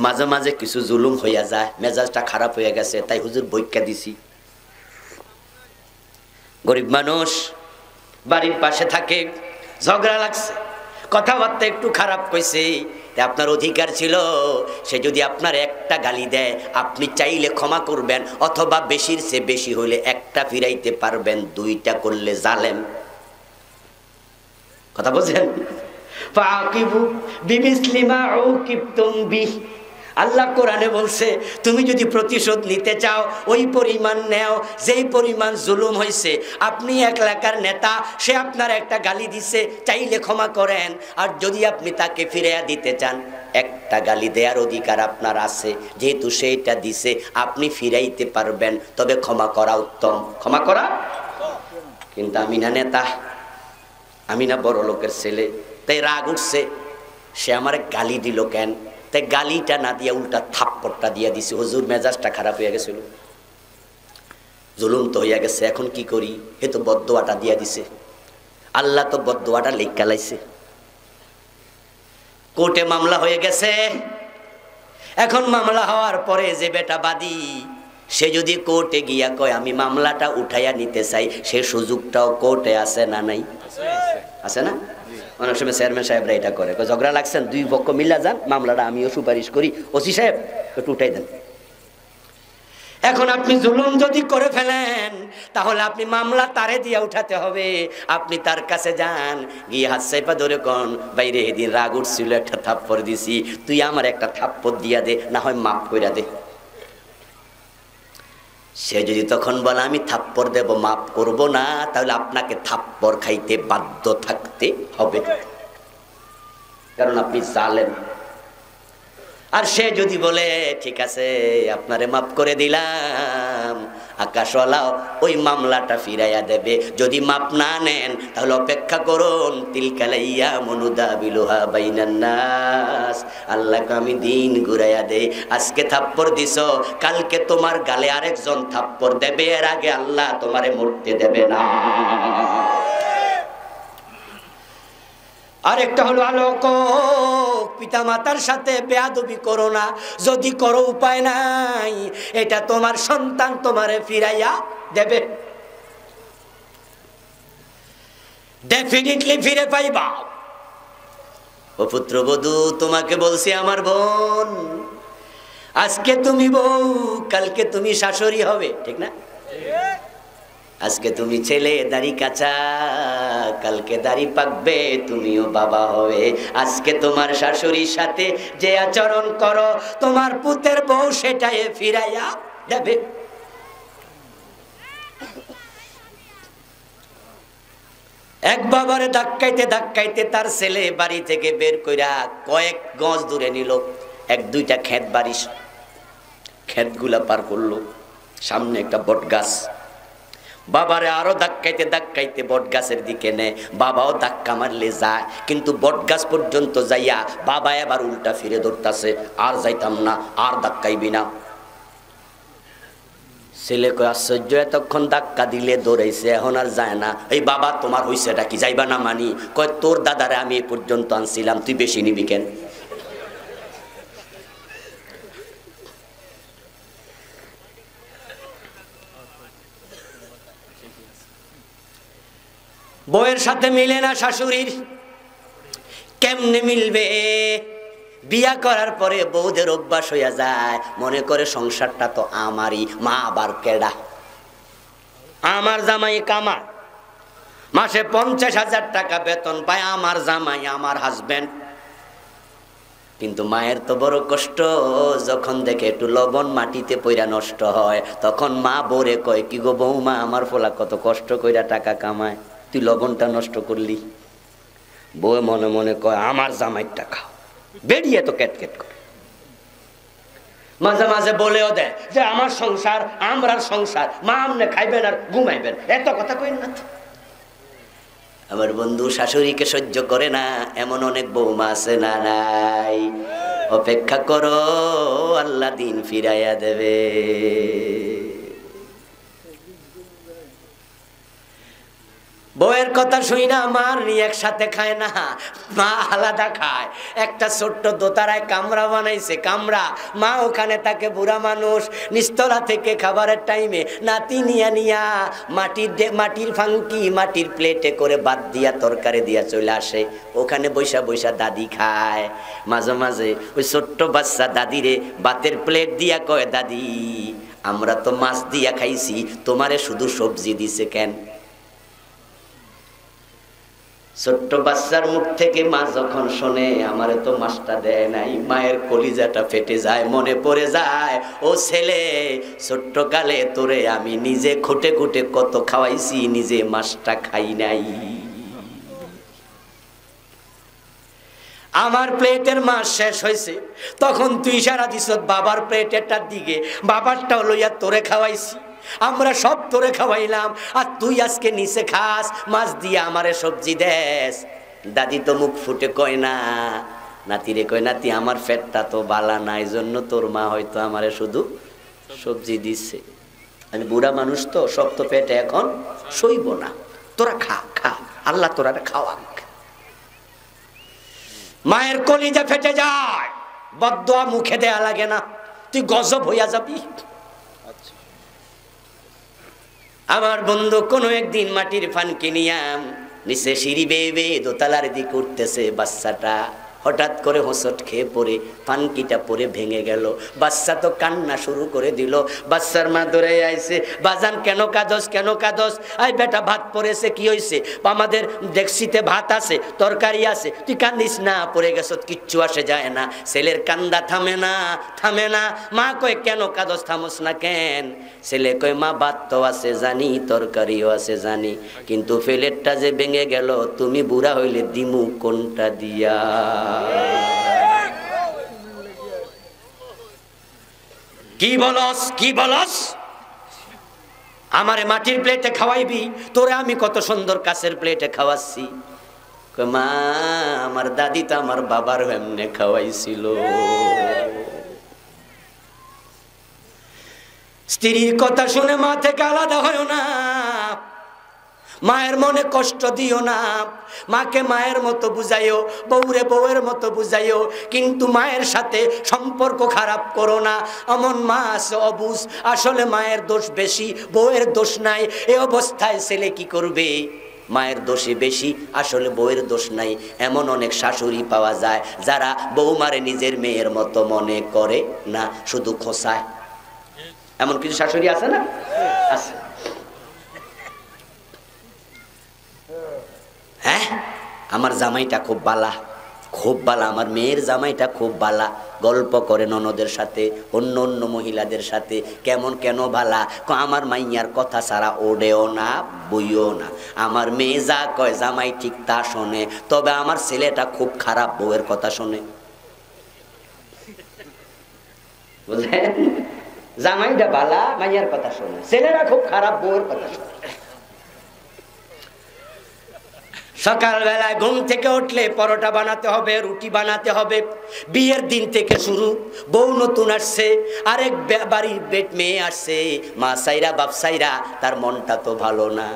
মাঝে মাঝে কিছু জুলুম হইয়া যায়, মেজাজটা খারাপ হয়ে গেছে, তাই হুজুর বইক্কা দিছি। গরিব মানুষ বাড়ির পাশে থাকে, ঝগড়া লাগছে, কথাবার্তা একটু খারাপ কইছে, আপনার অধিকার ছিল, সে যদি আপনার একটা গালি দেয় আপনি চাইলে ক্ষমা করবেন, অথবা বেশির চেয়ে বেশি হইলে একটা ফিরাইতে পারবেন, 2টা করলে জালেম। কথা বুঝেন? ফাকিবু বিমিসলি মা উকিবতুম বিহি আল্লাহ কোরআনে বলছে তুমি যদি প্রতিশোধ নিতে চাও ওই পরিমাণ নেও যেই পরিমাণ জুলুম হয়েছে। আপনি এক এলাকার নেতা, সে আপনার একটা গালি দিছে, চাইলে ক্ষমা করেন। আর যদি আপনি তাকে ফিরিয়ে দিতে চান, একটা গালি দেওয়ার অধিকার আপনার আছে, যেহেতু সেইটা দিছে আপনি ফিরাইতে পারবেন, তবে ক্ষমা করা উত্তম। ক্ষমা করা। কিন্তু আমি না নেতা, আমি না বড় লোকের ছেলে, তাই রাগ উঠছে, সে আমার গালি দিল কেন, তাই গালিটা না দিয়ে উল্টা থাপ্পড়টা দিয়ে দিছে। হুজুর মেজাজটা খারাপ হয়ে গেছিল, জুলুম তো হইয়া গেছে, এখন কি করি? এ তো বদদোয়াটা দিয়া দিছে, আল্লাহ তো বদদোয়াটা লেখা লাইছে। কোর্টে মামলা হয়ে গেছে। এখন মামলা হওয়ার পরে যে বেটা বাদী, সে যদি কোর্টে গিয়া কয় আমি মামলাটা উঠাইয়া নিতে চাই, সে সুযোগটাও কোর্টে আছে না নাই? আছে না? অনেক সময় চেয়ারম্যান সাহেবরা এটা করে, ঝগড়া লাগছেন, দুই পক্ষ মিলা যান, মামলাটা আমিও সুপারিশ করি, ওসি সাহেব একটু উঠাই দেন। এখন আপনি জুলুম যদি করে ফেলেন, তাহলে আপনি মামলা তারে দিয়া উঠাতে হবে। আপনি তার কাছে যান, গিয়ে হাত চাইপা ধরে কন, বাইরে এদিন রাগ উঠছিল, একটা থাপ্পড় দিছি, তুই আমার একটা থাপ্পড় দিয়া দে, না হয় মাফ কইরা দে। সে যদি তখন বলে আমি থাপ্পড় দেব, মাফ করব না, তাহলে আপনাকে থাপ্পড় খাইতে বাধ্য থাকতে হবে, কারণ আপনি জালেম। আর সে যদি বলে ঠিক আছে আপনারে মাফ করে দিলাম, আকাশওয়ালাও ওই মামলাটা ফিরাইয়া দেবে। যদি মাপ না নেন তাহলে অপেক্ষা করুন, তিলকালাইয়া মনুদাবিলুহা বাইনান নাস, আল্লাহকে আমি দিন ঘুরাইয়া দেই। আজকে থাপ্পড় দিছো, কালকে তোমার গালে আরেকজন থাপ্পড় দেবে, এর আগে আল্লাহ তোমারে মরতে দেবে না। আরেকটা হলো আলোক, পিতা মাতার সাথে বেয়াদবি করো না, যদি করো উপায় নাই, এটা তোমার সন্তান তোমারে ফিরাইয়া দেবে, ডেফিনিটলি ফিরে পাইবা। ও পুত্রবধূ, তোমাকে বলছি আমার বোন, আজকে তুমি বউ, কালকে তুমি শাশুড়ি হবে, ঠিক না? আজকে তুমি ছেলে, দাড়ি কাঁচা, কালকে দাড়ি পাকবে, তুমিও বাবা হবে। আজকে তোমার শাশুড়ির সাথে যে আচরণ করো, তোমার পুতের বউ সেটাই ফিরাইয়া দেবে। এক বাবারে ধাক্কাইতে ধাক্কাইতে তার ছেলে বাড়ি থেকে বের কইরা কয়েক গজ দূরে নিল, এক দুইটা ক্ষেত বাড়ি, ক্ষেতগুলা পার করলো, সামনে একটা বট গাছ, বাবারে আরো ধাক্কাইতে ধাক্কাইতে বট গাছের দিকে নেয়, বাবাও ধাক্কা মারলে যায়, কিন্তু বট গাছ পর্যন্ত যাইয়া বাবা এবার উল্টা ফিরে ধরতাছে, আর যাইতাম না, আর ধাক্কাইবি না। ছেলে কয় আশ্চর্য, এতক্ষণ ধাক্কা দিলে দৌড়াইছে, এখন আর যায় না। এই বাবা তোমার হইছেটা কি, যাইবা না? মানি। কয় তোর দাদারে আমি এ পর্যন্ত আনছিলাম, তুই বেশি নিবি কেন? বউয়ের সাথে মিলে না শাশুড়ির, কেমনে মিলবে? বিয়া করার পরে বউদের অভ্যাস হইয়া যায়, মনে করে সংসারটা তো আমারই, মা আবার কেডা? আমার জামাই কামায়, মাসে 50,000 টাকা বেতন পায়, আমার জামাই, আমার হাজবেন্ড। কিন্তু মায়ের তো বড় কষ্ট, যখন দেখে একটু লবণ মাটিতে পইরা নষ্ট হয়, তখন মা বউরে কয়, কি গো বৌমা, আমার ফোলা কত কষ্ট কইরা টাকা কামায়, তুই লবণটা নষ্ট করলি। বউ মনে মনে কয় আমার জামাইয়ের টাকা, বেরিয়ে তো ক্যাটক্যাট করে। মাঝে মাঝে বলেও দেয় যে আমার সংসার, আমরার সংসার, মা আমনে খাইবেন আর ঘুমাইবেন, এত কথা কইন না। আমার বন্ধু শাশুড়িকে সহ্য করে না, এমন অনেক বৌমা আছে না নাই? অপেক্ষা করো, আল্লাহ দিন ফিরাইয়া দেবে। বউয়ের কথা শুই না মার নিয়ে একসাথে খায় না, মা আলাদা খায়। একটা ছোট্ট দোতারায় কামরা বানাইছে, কামরা, মা ওখানে তাকে, বুড়া মানুষ, নিস্তলা থেকে খাবারের টাইমে নাতি নিয়া নিয়া মাটির ফাঙ্কি, মাটির প্লেটে করে ভাত দিয়া তরকারি দিয়া চলে আসে, ওখানে বৈশা বৈশা দাদি খায়। মাঝে মাঝে ওই ছোট্ট বাচ্চা দাদিরে ভাতের প্লেট দিয়া কয়, দাদি আমরা তো মাছ দিয়া খাইছি, তোমারে শুধু সবজি দিছে কেন? ছোট্ট বাচ্চার মুখ থেকে মা যখন শোনে আমারে তো মাছটা দেয় নাই, মায়ের কলিজাটা ফেটে যায়, মনে পড়ে যায় ও ছেলে ছোট্ট কালে তোরে আমি নিজে খুঁটে খুঁটে কত খাওয়াইছি, নিজে মাছটা খাই নাই। আমার প্লেটের মাছ শেষ হয়েছে, তখন তুই ইশারা দিস বাবার প্লেটেরটার দিকে, বাবারটাও লইয়া তোরে খাওয়াইছি, আমরা সব তোরে খাওয়াইলাম, আর তুই আজকে নিচে খাস, মাছ দিয়ে আমারে সবজি দেস। দাদি তো মুখ ফুটে কয় না, নাতিরে কয় নাতি আমার পেটটা তো বালা না, এই জন্য তোর মা হয়তো আমারে শুধু সবজি দিচ্ছে। আমি বুড়া মানুষ তো, সব তো পেটে এখন সইব না, তোরা খা খা, আল্লাহ তোরা খাওয়াক। মায়ের কলিজা ফেটে যায়, বদদোয়া মুখে দেয়া লাগে না, তুই গজব হইয়া যাবি। আমার বন্ধু কোনো একদিন মাটির ফানকি নিয়াম নিচে সিঁড়ি বেয়ে বেয়ে দোতলার দিকে উঠতেছে, বাচ্চাটা হঠাৎ করে হোঁচট খেয়ে পড়ে ফানকিটা পরে ভেঙে গেল। বাচ্চা তো কান্না শুরু করে দিল, বাচ্চার মা ধরে আইছে, বাজান কেন কাঁদস, কেন কাঁদস? আই বেটা ভাত পড়েছে, কি হয়েছে? আমাদের ডেকচিতে ভাত আছে, তরকারি আছে, তুই কান্দিস না, পড়ে গেছ, কিচ্ছু আসে যায় না। ছেলের কান্দা থামে না, থামে না। মা কয় কেন কাঁদস, থামস না কেন? ছেলে কয় মা ভাত তো আছে জানি, তরকারিও আছে জানি, কিন্তু ফেলেরটা যে ভেঙে গেল, তুমি বুড়া হইলে দিমু কোনটা দিয়া? কি বলস, কি বলস? আমারে মাটির প্লেটে খাওয়াইবি, তোরে আমি কত সুন্দর কাছের প্লেটে খাওয়াচ্ছি। মা আমার দাদি তো আমার বাবার এমনে খাওয়াইছিল। স্ত্রীর কথা শুনে মা থেকে আলাদা হয় না, মায়ের মনে কষ্ট দিও না, মাকে মায়ের মতো বুঝাইও, বউরে বউয়ের মতো বুঝাইও, কিন্তু মায়ের সাথে সম্পর্ক খারাপ করো না। এমন মা আছে অবুঝ, আসলে মায়ের দোষ বেশি, বউয়ের দোষ নাই। এই অবস্থায় ছেলে কি করবে? মায়ের দোষে বেশি, আসলে বউয়ের দোষ নাই। এমন অনেক শাশুড়ি পাওয়া যায় যারা বৌমারে নিজের মেয়ের মতো মনে করে না, শুধু খোঁসায়। এমন কিছু শাশুড়ি আছে না? আছে। হ্যাঁ, আমার জামাইটা খুব বালা, খুব বালা, আমার মেয়ের জামাইটা খুব বালা। গল্প করে ননদের সাথে, অন্য অন্য মহিলাদের সাথে, কেমন কেন বালা? আমার মাইয়ার কথা ছাড়া ওড়েও না, বইও না। আমার মেয়ে যা কয় জামাই ঠিক তা শোনে, তবে আমার ছেলেটা খুব খারাপ, বউয়ের কথা শোনে। বুঝলেন? জামাইটা বালা, মাইয়ার কথা শোনে, ছেলেরা খুব খারাপ, বউয়ের কথা শোনে। সকালবেলায় ঘুম থেকে উঠলে পরোটা বানাতে হবে, রুটি বানাতে হবে। বিয়ের দিন থেকে শুরু, বউ নতুন আসছে, আরেক বাড়ির বেট মেয়ে আসছে, মা সাইরা বাপ সাইরা, তার মনটা তো ভালো না।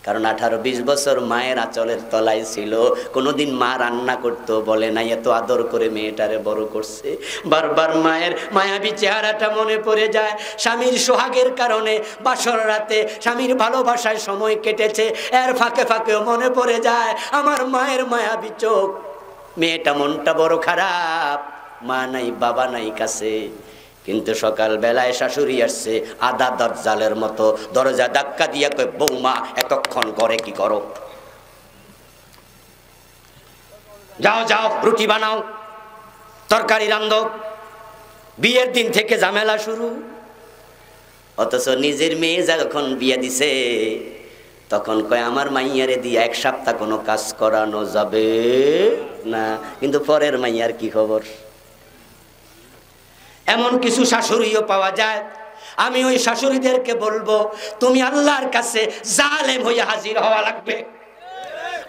কারণ 18-20 বছর মায়ের আঁচলের তলায় ছিল, কোনোদিন মা রান্না করতো বলে নাই, এত আদর করে মেয়েটারে বড় করছে। বারবার মায়ের মায়াবী চেহারাটা মনে পড়ে যায়। স্বামীর সোহাগের কারণে বাসর রাতে স্বামীর ভালোবাসায় সময় কেটেছে, এর ফাঁকে ফাঁকেও মনে পড়ে যায় আমার মায়ের মায়াবী চোখ। মেয়েটা মনটা বড় খারাপ, মা নাই, বাবা নাই কাছে। কিন্তু সকাল বেলায় শাশুড়ি আসছে আদা দরজালের মতো, দরজা ধাক্কা দিয়া কয় বৌমা এতক্ষণ করে কি করো? যাও যাও, রুটি বানাও, তরকারি রান্ধো। বিয়ের দিন থেকে ঝামেলা শুরু। অথচ নিজের মেয়ে যখন বিয়ে দিছে তখন কয় আমার মাইয়ারে দিয়ে 1 সপ্তাহ কোনো কাজ করানো যাবে না, কিন্তু পরের মাইয়ার কি খবর? এমন কিছু শাশুড়িও পাওয়া যায়। আমি ওই শাশুড়িদেরকে বলবো, তুমি আল্লাহর কাছে জালেম হয়ে হাজির হওয়া লাগবে।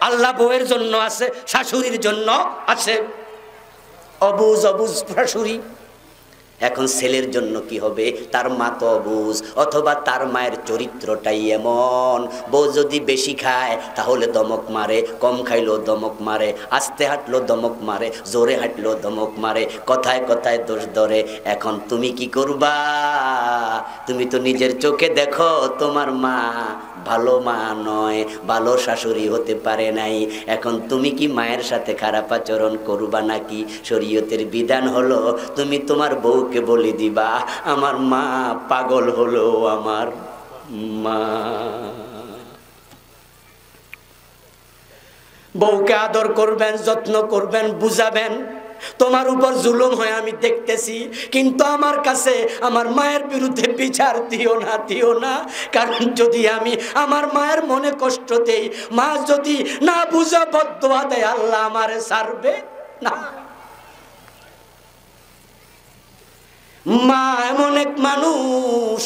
আল্লাহ বউয়ের জন্য আছে, শাশুড়ির জন্য আছে। অবুঝ অবুঝ শাশুড়ি। এখন ছেলের জন্য কি হবে? তার মা তো অবুঝ, অথবা তার মায়ের চরিত্রটাই এমন। বউ যদি বেশি খায় তাহলে দমক মারে, কম খাইলেও দমক মারে, আস্তে হাঁটলো দমক মারে, জোরে হাঁটলো দমক মারে, কথায় কথায় দোষ ধরে। এখন তুমি কি করবা? তুমি তো নিজের চোখে দেখো তোমার মা ভালো মা নয়, ভালো শাশুড়ি হতে পারে নাই। এখন তুমি কি মায়ের সাথে খারাপ আচরণ করবা নাকি? শরীয়তের বিধান হলো তুমি তোমার বউকে বলে দিবা আমার মা পাগল হলো, আমার মা। বউকে আদর করবেন, যত্ন করবেন, বুঝাবেন। তোমার উপর জুলুম হয় আমি দেখতেছি, কিন্তু আমার কাছে আমার মায়ের বিরুদ্ধে বিচার দিও না, দিও না। কারণ যদি আমি আমার মায়ের মনে কষ্ট দেই, মা যদি না বুঝা বদদোয়া দেয়, আল্লাহ আমারে ছাড়বে না। মা এমন এক মানুষ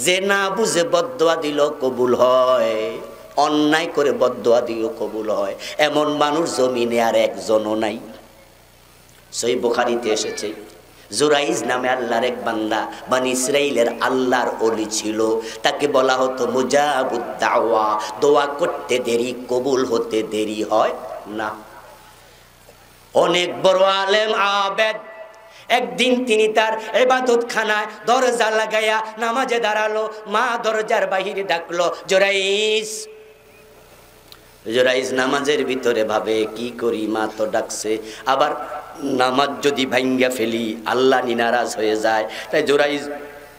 যে না বুঝে বদদোয়া দিল কবুল হয়, অন্যায় করে বদদোয়া দিও কবুল হয়। এমন মানুষ জমিনে আর একজনও নাই। সহিহ বুখারীতে এসেছে, জুরাইজ নামে আল্লাহর এক বান্দা, বনি ইসরাইলের আল্লাহর ওলি ছিল। তাকে বলা হতো মুজাবুদ দাওয়া, দোয়া করতে দেরি কবুল হতে দেরি হয় না। অনেক বড় আলেম আবেদ। একদিন তিনি তার ইবাদতখানায় দরজা লাগাইয়া নামাজে দাঁড়ালো। মা দরজার বাহিরে ডাকলো, জুরাইজ। জুরাইজ নামাজের ভিতরে ভাবে, কি করি, মা তো ডাকছে, আবার নামাজ যদি ভাঙ্গা ফেলি আল্লাহ নারাজ হয়ে যায়। তাই জুরাইজ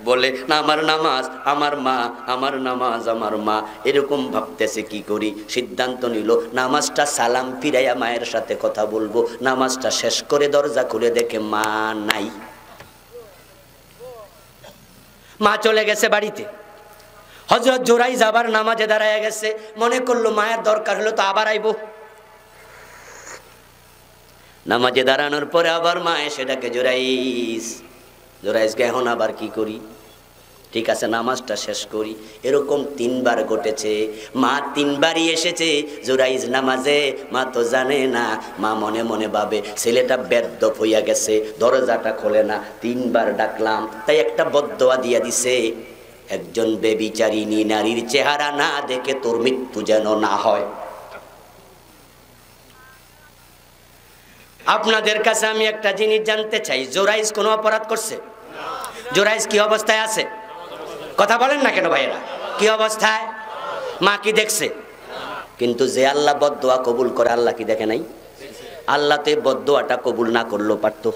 বলে, না, আমার নামাজ আমার মা, আমার নামাজ আমার মা, এরকম ভাবতেছে, কি করি। সিদ্ধান্ত নিল নামাজটা সালাম ফিরাইয়া মায়ের সাথে কথা বলবো। নামাজটা শেষ করে দরজা খুলে দেখে মা নাই। মা চলে গেছে বাড়িতে। হযরত জুরাইজ আবার নামাজে দাঁড়ায় গেছে। মনে করলো মায়ের দরকার হলো তো আবার আইবো। নামাজে দাঁড়ানোর পরে আবার মা এসে ডাকে, জুরাইজ। জুরাইজকে এখন আবার কি করি, ঠিক আছে নামাজটা শেষ করি। এরকম 3 বার ঘটেছে। মা 3 বারই এসেছে জুরাইজ নামাজে। মা তো জানে না, মা মনে মনে ভাবে ছেলেটা বেদ্যপ হইয়া গেছে, দরজাটা খোলে না। 3 বার ডাকলাম, তাই একটা বদদোয়া দিয়া দিছে, একজন বেবিচারিণী নারীর চেহারা না দেখে তোর মৃত্যু যেন না হয়। আপনাদের কাছে আমি একটা জিনিস জানতে চাই, জুরাইজ কোনো অপরাধ করছে? জুরাইজ কি অবস্থায় আছে? কথা বলেন না কেন ভাইরা? কি অবস্থায়? মা কি দেখছে? কিন্তু যে আল্লাহ বদদোয়া কবুল করে, আল্লাহ কি দেখে নাই? আল্লাহ তো বদদোয়াটা কবুল না করলেও পারতো,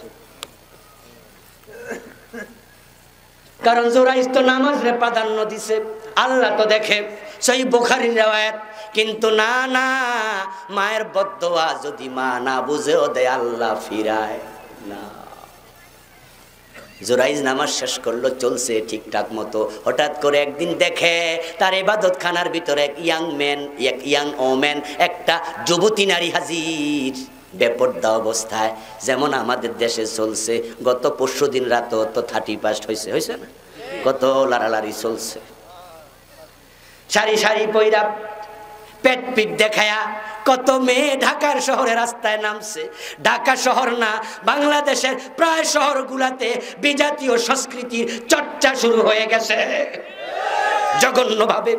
কারণ জুরাইজ তো নামাজে প্রাধান্য দিছে। আল্লাহ তো দেখে। সহিহ বুখারীর riwayat। কিন্তু না না, মায়ের বদদোয়া যদি মা না বুঝেও দেয়, আল্লাহ ফিরায় না। জুরাইজ নামাজ শেষ করলো, চলছে ঠিকঠাক মতো। হঠাৎ করে একদিন দেখে তার ইবাদতখানার ভিতরে এক ইয়াং ওম্যান, একটা যুবতী নারী হাজির, বেপরদা অবস্থায়। যেমন আমাদের দেশে চলছে, গত পরশুদিন রাতও তো 31 হয়েছে না, কত লাড়ালাড়ি চলছে। সারি সারি পয়রা পেট পিট দেখায়া কত মেয়ে ঢাকার শহরে রাস্তায় নামছে। ঢাকা শহর না, বাংলাদেশের প্রায় শহরগুলাতে বিজাতীয় সংস্কৃতির চর্চা শুরু হয়ে গেছে জঘন্যভাবে।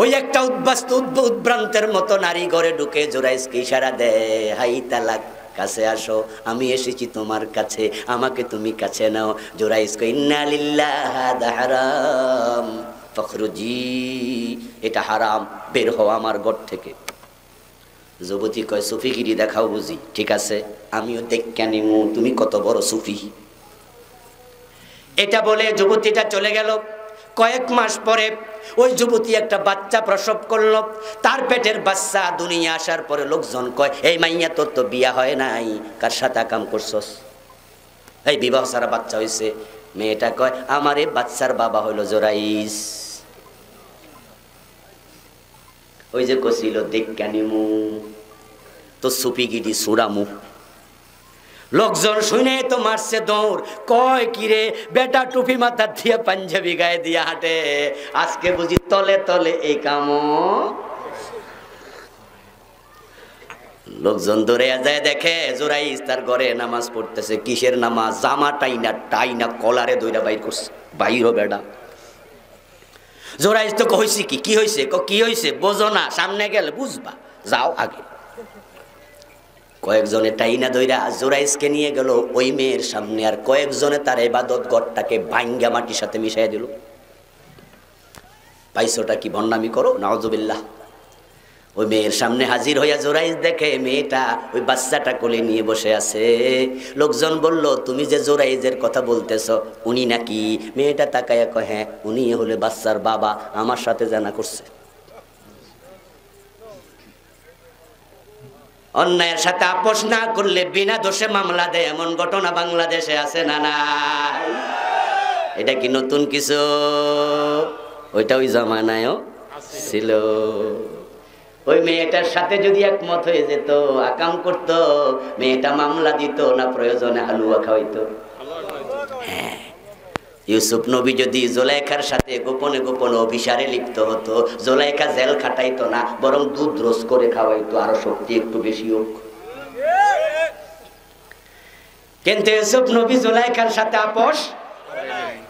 ওই একটা উদ্ভ্রান্তের মতো নারী ঘরে ঢুকে জুরাইজকে ইশারা দেয়, হাই তালাক, কাছে আসো, আমি এসেছি তোমার কাছে, আমাকে তুমি কাছে নাও। জুরাইজ কয়, ইন্না লিল্লাহ, হাদা হারাম ফখরুজি, এটা হারাম, বের হও আমার ঘর থেকে। যুবতী কয়, সুফিগিরি দেখাও বুঝি? ঠিক আছে, আমিও দেখে নিমু তুমি কত বড় সুফি। এটা বলে যুবতীটা চলে গেল। কয়েক মাস পরে ওই যুবতী একটা বাচ্চা প্রসব করলো। তার পেটের বাচ্চা দুনিয়া আসার পরে লোকজন কয়, এই মাইয়া তোর তো বিয়া হয় নাই, কার সাথে কাম করছস? এই বিবাহ ছাড়া বাচ্চা হয়েছে। মেয়েটা কয়, আমার এই বাচ্চার বাবা হইল জুরাইজ। ওই যে কছিল দেখানিমু তো সুপিগিরি সুরামু। লোকজন শুনে তো মারছে দৌড়। কয়, কিরে বেটা টুপি মাথা দিয়ে পাঞ্জাবি গায়ে দিয়ে হাঁটে, আজকে বুঝি তলে তলে এই কাম। লোকজন দৌড়ে যায়, দেখে জুরাইজ তার ঘরে নামাজ পড়তেছে। কিসের নামাজ? জামা টাইনা কলারে দইরা বাইর করছে। বাইরও বেটা। জুরাইজ তো কইছি, কি হয়েছে? কি হয়েছে বোঝো না, সামনে গেলে বুঝবা, যাও আগে। কয়েকজনে টাইনা দইরা জুরাইজকে নিয়ে গেল ওই মেয়ের সামনে, আর কয়েকজনে তার ইবাদত ঘরটাকে ভাঙ্গা মাটির সাথে মিশাইয়া দিল। পাইছোটা কি ভণ্ডামি করো, নাউজুবিল্লাহ। ওই মেয়ের সামনে হাজির হইয়া জুরাইজ দেখে মেয়েটা ওই বাচ্চাটা কোলে নিয়ে বসে আছে। লোকজন বলল, তুমি যে জুরাইজের কথা বলতেছ উনি নাকি? মেয়েটা তাকাইয়া কয়, হ্যাঁ, উনি হলে বাচ্চার বাবা, আমার সাথে জানা করছে। অন্যায়ের সাথে আপোষ না করলে বিনা দোষে মামলা দেয়, এমন ঘটনা বাংলাদেশে আছে না না? এটা কি নতুন কিছু? ওইটা ওই জামানায়ও ছিল। ওই মেয়েটার সাথে যদি একমত হয়ে যেত, আকাম করত, মেয়েটা মামলা দিত না প্রয়োজনে হালুয়া খাওয়াইতো? হ্যাঁ, ইউসুফ নবী যদি জুলাইখার সাথে গোপনে গোপনে অভিসারে লিপ্ত হতো, জুলাইখা জেল খাটাইতো না, বরং দুধ রোজ করে খাওয়াইতো, আরো শক্তি একটু বেশি হোক। কিন্তু ইউসুফ নবী জুলাইখার সাথে আপোষ,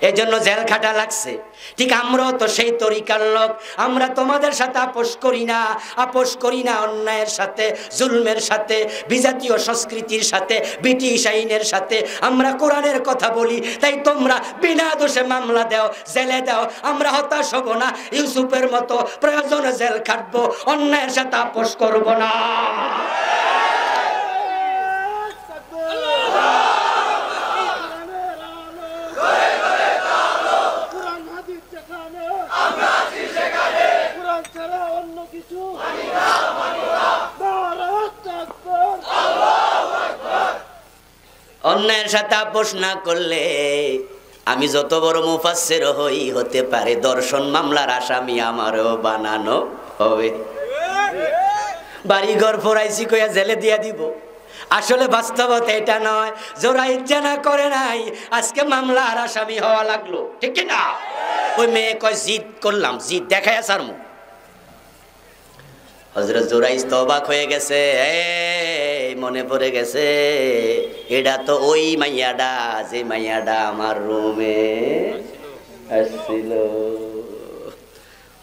এজন্য জেল খাটা লাগছে। ঠিক আমরাও তো সেই তরিকার লোক, আমরা তোমাদের সাথে আপোষ করি না, আপোষ করি না অন্যায়ের সাথে, জুলমের সাথে, বিজাতীয় সংস্কৃতির সাথে, ব্রিটিশ আইনের সাথে। আমরা কোরআনের কথা বলি, তাই তোমরা বিনা দোষে মামলা দাও, জেলে দাও, আমরা হতাশ হব না। ইউসুফের মতো প্রয়োজনে জেল খাটবো, অন্যায়ের সাথে আপোষ করব না। অন্যায়ের সাথে আপোষ না করলে আমি যত বড় মুফাসসির হই, হতে পারে দর্শন মামলার আসামি আমারও বানানো হবে। বাড়িঘর ফোরাইছি কইয়া জেলে দিয়া দিব। আসলে বাস্তবতা এটা নয়। জোরাইদ জানা করে নাই, আজকে মামলার আসামি হওয়া লাগলো, ঠিক না? ওই মেয়ে কয় জিদ করলাম, জিদ দেখায় আসার মুখ। হযরত জুরাইজ তো অবাক হয়ে গেছে, মনে পড়ে গেছে, এটা তো ওই মাইয়াডা, যে মাইয়াডা আমার রুমে আসছিল।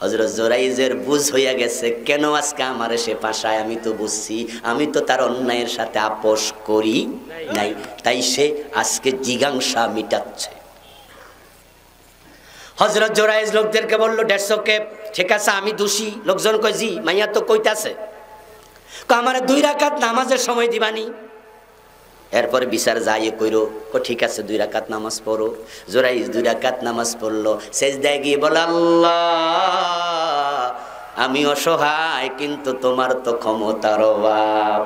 হযরত জুরাইজের বুঝ হইয়া গেছে, কেন আজকে আমারে সে পাশায়? আমি তো বুঝছি, আমি তো তার অন্যায়ের সাথে আপোষ করি নাই, তাই সে আজকে জিজ্ঞাসা মিটাচ্ছে। হযরত জুরাইজ লোকদেরকে বলল, 150 কে, ঠিক আছে আমি দোষী। লোকজন কয় জি। মাইয়া তো কইতাছে, আমার 2 রাকাত নামাজের সময় দিবানি। এরপরে বিচার যাই কইরো, ঠিক আছে 2 রাকাত নামাজ পড়ো। জুরাইজ 2 রাকাত নামাজ পড়লো, সেজদায় গিয়ে বলে, আল্লাহ আমি অসহায়, কিন্তু তোমার তো ক্ষমতার অভাব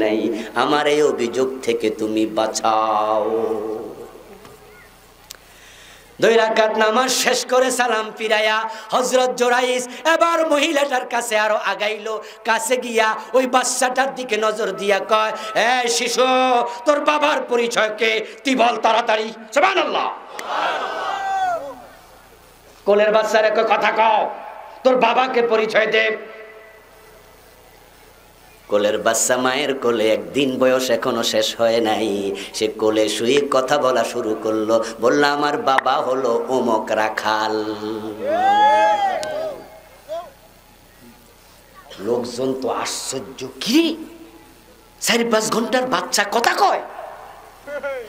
নাই, আমার এই অভিযোগ থেকে তুমি বাঁচাও। 2 রাকাত নামাজ শেষ করে সালাম ফিরাইয়া হযরত জুরাইজ এবার মহিলাটার কাছে আরো আগাইলো। কাছে গিয়া ওই বাচ্চাটার দিকে নজর দিয়া কয়, এই শিশু, তোর বাবার পরিচয় কে? তুই বল তাড়াতাড়ি। সুবহানাল্লাহ। কোলের বাচ্চারে কয়, কথা কও, তোর বাবাকে পরিচয় দে। কোলের বাচ্চা মায়ের কোলে, একদিন বয়স এখনো শেষ হয় নাই, সে কোলে শুয়ে কথা বলা শুরু করলো। বলল, আমার বাবা হলো অমুক রাখাল। লোকজন তো আশ্চর্য, কি 4-5 ঘন্টার বাচ্চা কথা কয়?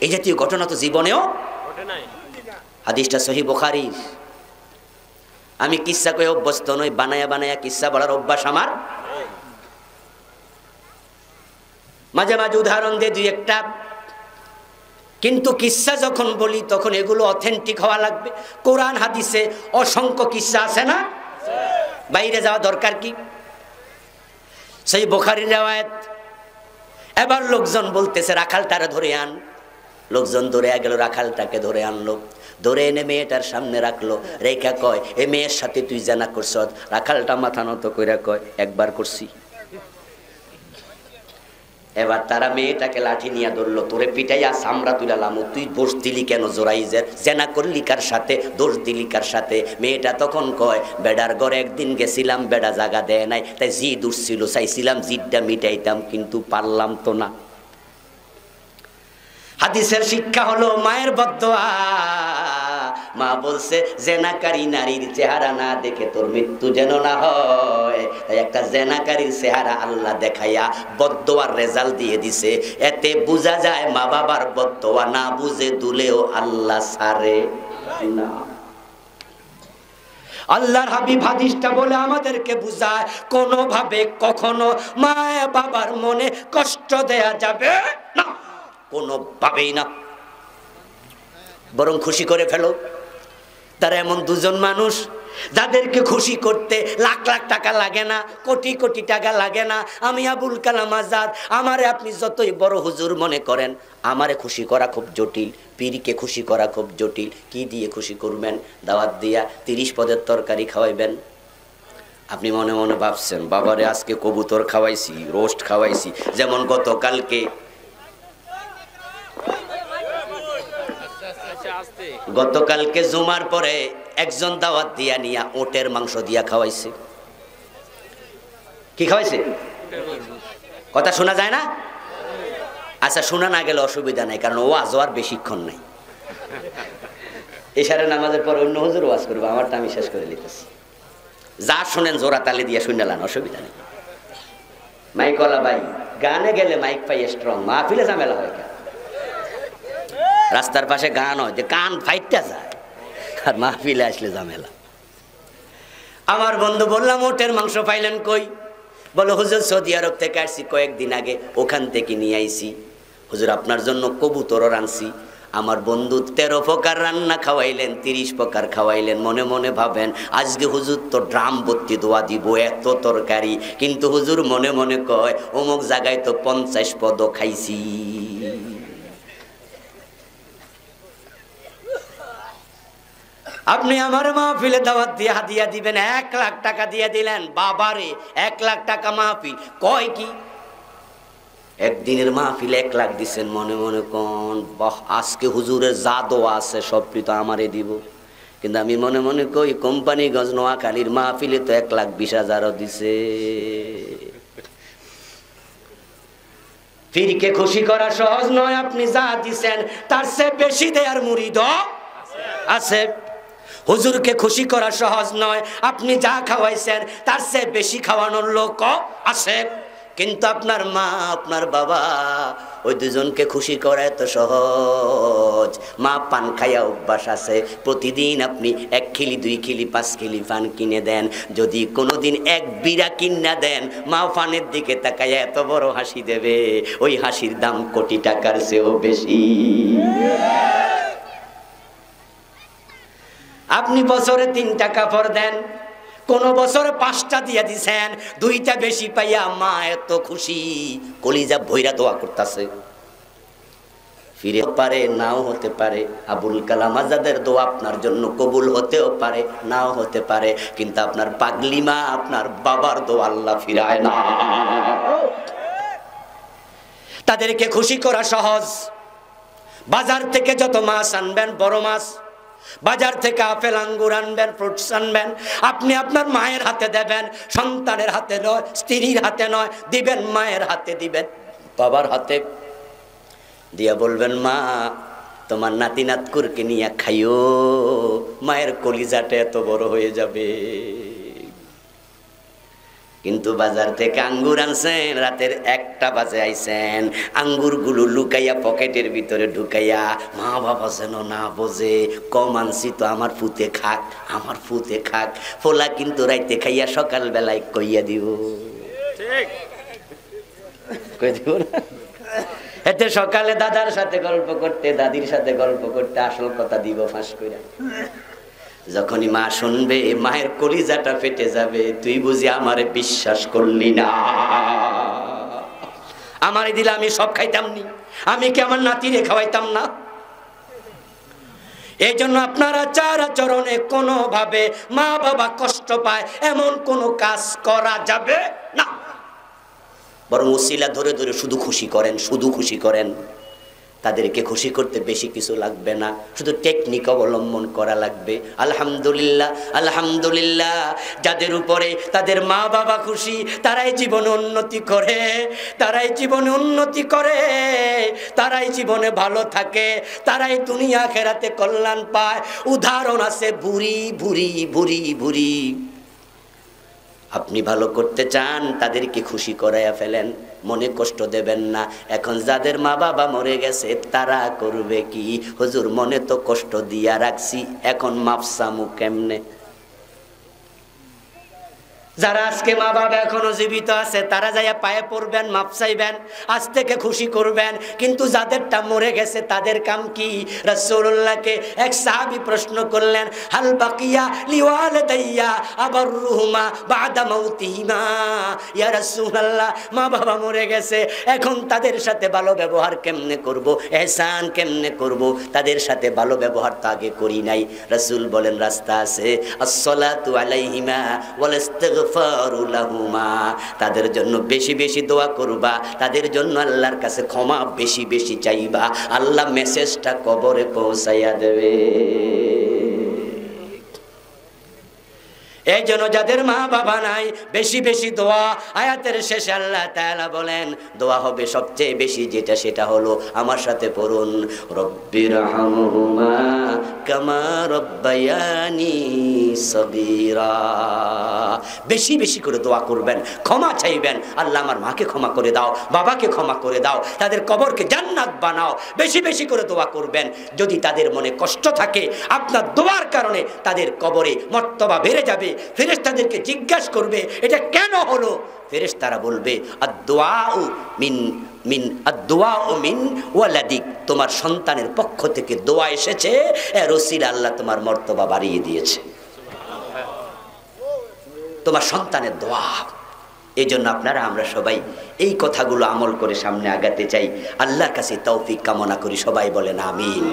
এই জাতীয় ঘটনা তো জীবনেও ঘটে নাই। হাদিসটা সহিহ বুখারীর। আমি কিচ্ছা কয়ে অভ্যস্ত নই, বানায়া বানায়া কিচ্ছা বলার অভ্যাস আমার। মাঝে মাঝে উদাহরণ দিয়ে 2-1টা, কিন্তু কিচ্ছা যখন বলি তখন এগুলো অথেন্টিক হওয়া লাগবে। কোরআন হাদিসে অসংখ্য কিচ্ছা আছে না, বাইরে যাওয়া দরকার কি? সেই বুখারীর riwayat। এবার লোকজন বলতেছে, রাখালটারে ধরে আন। লোকজন ধরে গেল, রাখালটাকে ধরে আনলো। ধরে এনে মেয়েটার সামনে রাখলো, রেখা কয়, এ মেয়ের সাথে তুই জানা করছ? রাখালটা মাথা নত কইরা কয়, একবার করছি। এবার তারা মেয়েটাকে লাঠি নিয়ে ধরলো, তোরে পিটাইয়া চামড়া তুলালাম, তুই দোষ দিলি কেন জুরাইজের? জেনা করলি কার সাথে? দোষ দিলি কার সাথে? মেয়েটা তখন কয়, বেডার ঘরে একদিন গেছিলাম, বেডা জায়গা দেয় নাই, তাই জিদ উঠছিল, চাইছিলাম জিদটা মিটাইতাম, কিন্তু পারলাম তো না। হাদিসের শিক্ষা হলো মায়ের বদদোয়া। মা বলছে, জেনাকারী নারীর চেহারা না দেখে তোর মৃত্যু যেন না হয়। তাই একটা জেনাকারীর চেহারা আল্লাহ দেখাইয়া বদদোয়ার রেজাল্ট দিয়ে দিছে। এতে বোঝা যায় মা বাবার বদদোয়া না বুঝে দুলেও আল্লাহ ছাড়ে না। আল্লাহর হাবিব হাদিসটা বলে আমাদেরকে বুঝায়, কোনোভাবে কখনো মা বাবার মনে কষ্ট দেয়া যাবে না, কোনোভাবেই না, বরং খুশি করে ফেলো। তারা এমন 2জন মানুষ যাদেরকে খুশি করতে লাখ লাখ টাকা লাগে না, কোটি কোটি টাকা লাগে না। আমি আবুল কালাম আজাদ, আমারে আপনি যতই বড় হুজুর মনে করেন, আমারে খুশি করা খুব জটিল, পীরকে খুশি করা খুব জটিল। কি দিয়ে খুশি করবেন? দাওয়াত দিয়া 30 পদের তরকারি খাওয়াইবেন। আপনি মনে মনে ভাবছেন, বাবারে আজকে কবুতর খাওয়াইছি, রোস্ট খাওয়াইছি। যেমন গতকালকে জুমার পরে একজন দাওয়াত দিয়া নিয়া ওটের মাংস দিয়া খাওয়াইছে। কি খাওয়াইছে? কথা শোনা যায় না? আচ্ছা, শোনা না গেলে অসুবিধা নাই, কারণ ওয়াজ আর বেশিক্ষণ নাই। এশারে নামাজের পর অন্য হুজুর ওয়াজ করবো, আমারটা আমি শেষ করে লিখতেছি। যা শুনেন জোড়া তালে দিয়ে শুনে লান, অসুবিধা নেই। মাইকওয়ালা ভাই, গানে গেলে মাইক পাই স্ট্রং, মাহফিলে ঝামেলা হয়। রাস্তার পাশে গান হয় যে কান ফাইটটা যায়, আর মাহফিলে আসলে ঝামেলা। আমার বন্ধু বললাম, ওটের মাংস পাইলেন কই? বলো হুজুর সৌদি আরব থেকে আসছি কয়েকদিন আগে, ওখান থেকে নিয়ে আইছি। হুজুর আপনার জন্য কবুতরও রানছি। আমার বন্ধু 13 প্রকার রান্না খাওয়াইলেন, 30 প্রকার খাওয়াইলেন। মনে মনে ভাবেন আজকে হুজুর তো ড্রাম ভর্তি দোয়া দিব, এত তরকারি। কিন্তু হুজুর মনে মনে কয়, অমুক জায়গায় তো 50 পদও খাইছি। আপনি আমার মাহফিলে দাওয়াত দিয়ে হাদিয়া দিবেন, 1 লাখ টাকা দিয়ে দিলেন। বাবারে, 1 লাখ টাকা মাহফিল কয় কি? একদিনের মাহফিল 1 লাখ দিচ্ছেন। মনে মনে কোন বাহ, আজকে হুজুরের জাদু আছে, সবটি তো আমারে দিব। কিন্তু আমি মনে মনে কই, কোম্পানিগঞ্জ নোয়াখালীর মাহফিলে তো 1,20,000 দিছে। পীরকে খুশি করা সহজ নয়। আপনি যা দিচ্ছেন তার চেয়ে বেশি দেয়ার মুরিদ আছে। হুজুরকে খুশি করা সহজ নয়। আপনি যা খাওয়াইছেন তার চেয়ে বেশি খাওয়ানোর লোক আছে। কিন্তু আপনার মা, আপনার বাবা, ওই দুজনকে খুশি করা এত সহজ? মা পান খাইয়া অভ্যাস আছে, প্রতিদিন আপনি 1 খিলি 2 খিলি 5 খিলি পান কিনে দেন। যদি কোনোদিন 1 বিড়া কিনা দেন, মা পানের দিকে তাকাইয়া এত বড় হাসি দেবে, ওই হাসির দাম কোটি টাকার চেয়েও বেশি। আপনি বছরে 3টা কাপড় দেন, কোন বছরে 5টা দিয়ে দিছেন, 2টা বেশি পাইয়া মা এত খুশি, কলিজা ভৈরা দোয়া করতেছে। ফিরে পারে, নাও হতে পারে। আবুল কালাম আজাদের দোয়া আপনার জন্য কবুল হতেও পারে, নাও হতে পারে। কিন্তু আপনার পাগলি মা, আপনার বাবার দোয়া আল্লাহ ফিরায় না। তাদেরকে খুশি করা সহজ। বাজার থেকে যত মাছ আনবেন, বড় মাছ, বাজার থেকে আপেল আঙ্গুর আনবেন, ফ্রুটস আনবেন, আপনি আপনার মায়ের হাতে দেবেন। সন্তানের হাতে নয়, স্ত্রীর হাতে নয়, দিবেন মায়ের হাতে, দিবেন বাবার হাতে। দিয়া বলবেন, মা তোমার নাতি নাতকুরকে নিয়ে খাইও, মায়ের কলিজাটা এত বড় হয়ে যাবে। কিন্তু বাজার থেকে আঙ্গুর আনছেন, রাতের 1টা বাজে আইছেন, আঙ্গুরগুলো লুকাইয়া পকেটের ভিতরে ঢুকাইয়া, মা বাবা যেন না বোঝে, কম আনছি তো আমার পুতে খাক, আমার পুতে খাক। ফোলা কিন্তু রাইতে খাইয়া সকাল বেলায় কইয়া দিব, ঠিক কই দিব না? এতে সকালে দাদার সাথে গল্প করতে, দাদির সাথে গল্প করতে, আসল কথা দিব ফাঁস কইরা। যখনই মা শুনবে, মায়ের কলিজাটা ফেটে যাবে। তুই বুঝি আমারে বিশ্বাস করলি না? আমারে দিলে আমি সব খাইতাম নি, আমি কি আমার নাতিরে খাওয়াইতাম না? এই জন্য আপনারা চার আচরণে কোনো ভাবে মা বাবা কষ্ট পায় এমন কোনো কাজ করা যাবে না। বরং উসিলা ধরে ধরে শুধু খুশি করেন, শুধু খুশি করেন। তাদেরকে খুশি করতে বেশি কিছু লাগবে না, শুধু টেকনিক অবলম্বন করা লাগবে। আলহামদুলিল্লাহ, আলহামদুলিল্লাহ, যাদের উপরে তাদের মা বাবা খুশি, তারাই জীবনে উন্নতি করে, তারাই জীবনে উন্নতি করে, তারাই জীবনে ভালো থাকে, তারাই দুনিয়া আখিরাতে কল্যাণ পায়। উদাহরণ আছে বুড়ি বুড়ি বুড়ি বুড়ি। আপনি ভালো করতে চান, তাদেরকে খুশি করাইয়া ফেলেন, মনে কষ্ট দেবেন না। এখন যাদের মা বাবা মরে গেছে তারা করবে কি? হুজুর মনে তো কষ্ট দিয়া রাখছি, এখন মাপসামু কেমনে? যারা আজকে মা বাবা এখনো জীবিত আছে তারা যাইয়া পায়ে পড়বেন, মাপ চাইবেন, আজ থেকে খুশি করবেন। কিন্তু যাদেরটা মরে গেছে তাদের কাম কি? রাসূলুল্লাহকে এক সাহাবী প্রশ্ন করলেন, হাল বাকিয়া লিওয়ালিদাইয়া আবাররুহুমা বাদা মাউতিহিমা। ইয়া রাসূলুল্লাহ, মা বাবা মরে গেছে, এখন তাদের সাথে ভালো ব্যবহার কেমনে করব, ইহসান কেমনে করব? তাদের সাথে ভালো ব্যবহার তো আগে করি নাই। রাসূল বলেন রাস্তা আছে, আসসালাতু আলাইহিমা ওয়াল ইস্তিগফারু লাহুমা। তাদের জন্য বেশি বেশি দোয়া করবা, তাদের জন্য আল্লাহর কাছে ক্ষমা বেশি বেশি চাইবা, আল্লাহ মেসেজটা কবরে পৌঁছাইয়া দেবে। এই জন্য যাদের মা বাবা নাই, বেশি বেশি দোয়া। আয়াতের শেষে আল্লাহ তাআলা বলেন দোয়া হবে সবচেয়ে বেশি যেটা, সেটা হলো আমার সাথে পড়ুন, রব্বিরহামহুমা কামা রব্বায়ানি সগীরা। বেশি বেশি করে দোয়া করবেন, ক্ষমা চাইবেন, আল্লাহ আমার মাকে ক্ষমা করে দাও, বাবাকে ক্ষমা করে দাও, তাদের কবরকে জান্নাত বানাও। বেশি বেশি করে দোয়া করবেন। যদি তাদের মনে কষ্ট থাকে, আপনার দোয়ার কারণে তাদের কবরে মর্তবা বেড়ে যাবে। ফেরেশতাদেরকে জিজ্ঞাসা করবে এটা কেন হলো? ফেরেশতারা বলবে আদ-দুআউ মিন ওয়ালাদিক, তোমার সন্তানের পক্ষ থেকে দোয়া এসেছে, এর ওসিলা আল্লাহ তোমার মর্তবা বাড়িয়ে দিয়েছে, তোমার সন্তানের দোয়া। এই জন্য আপনারা আমরা সবাই এই কথাগুলো আমল করে সামনে আগাতে চাই। আল্লাহর কাছে তৌফিক কামনা করি। সবাই বলেন আমিন।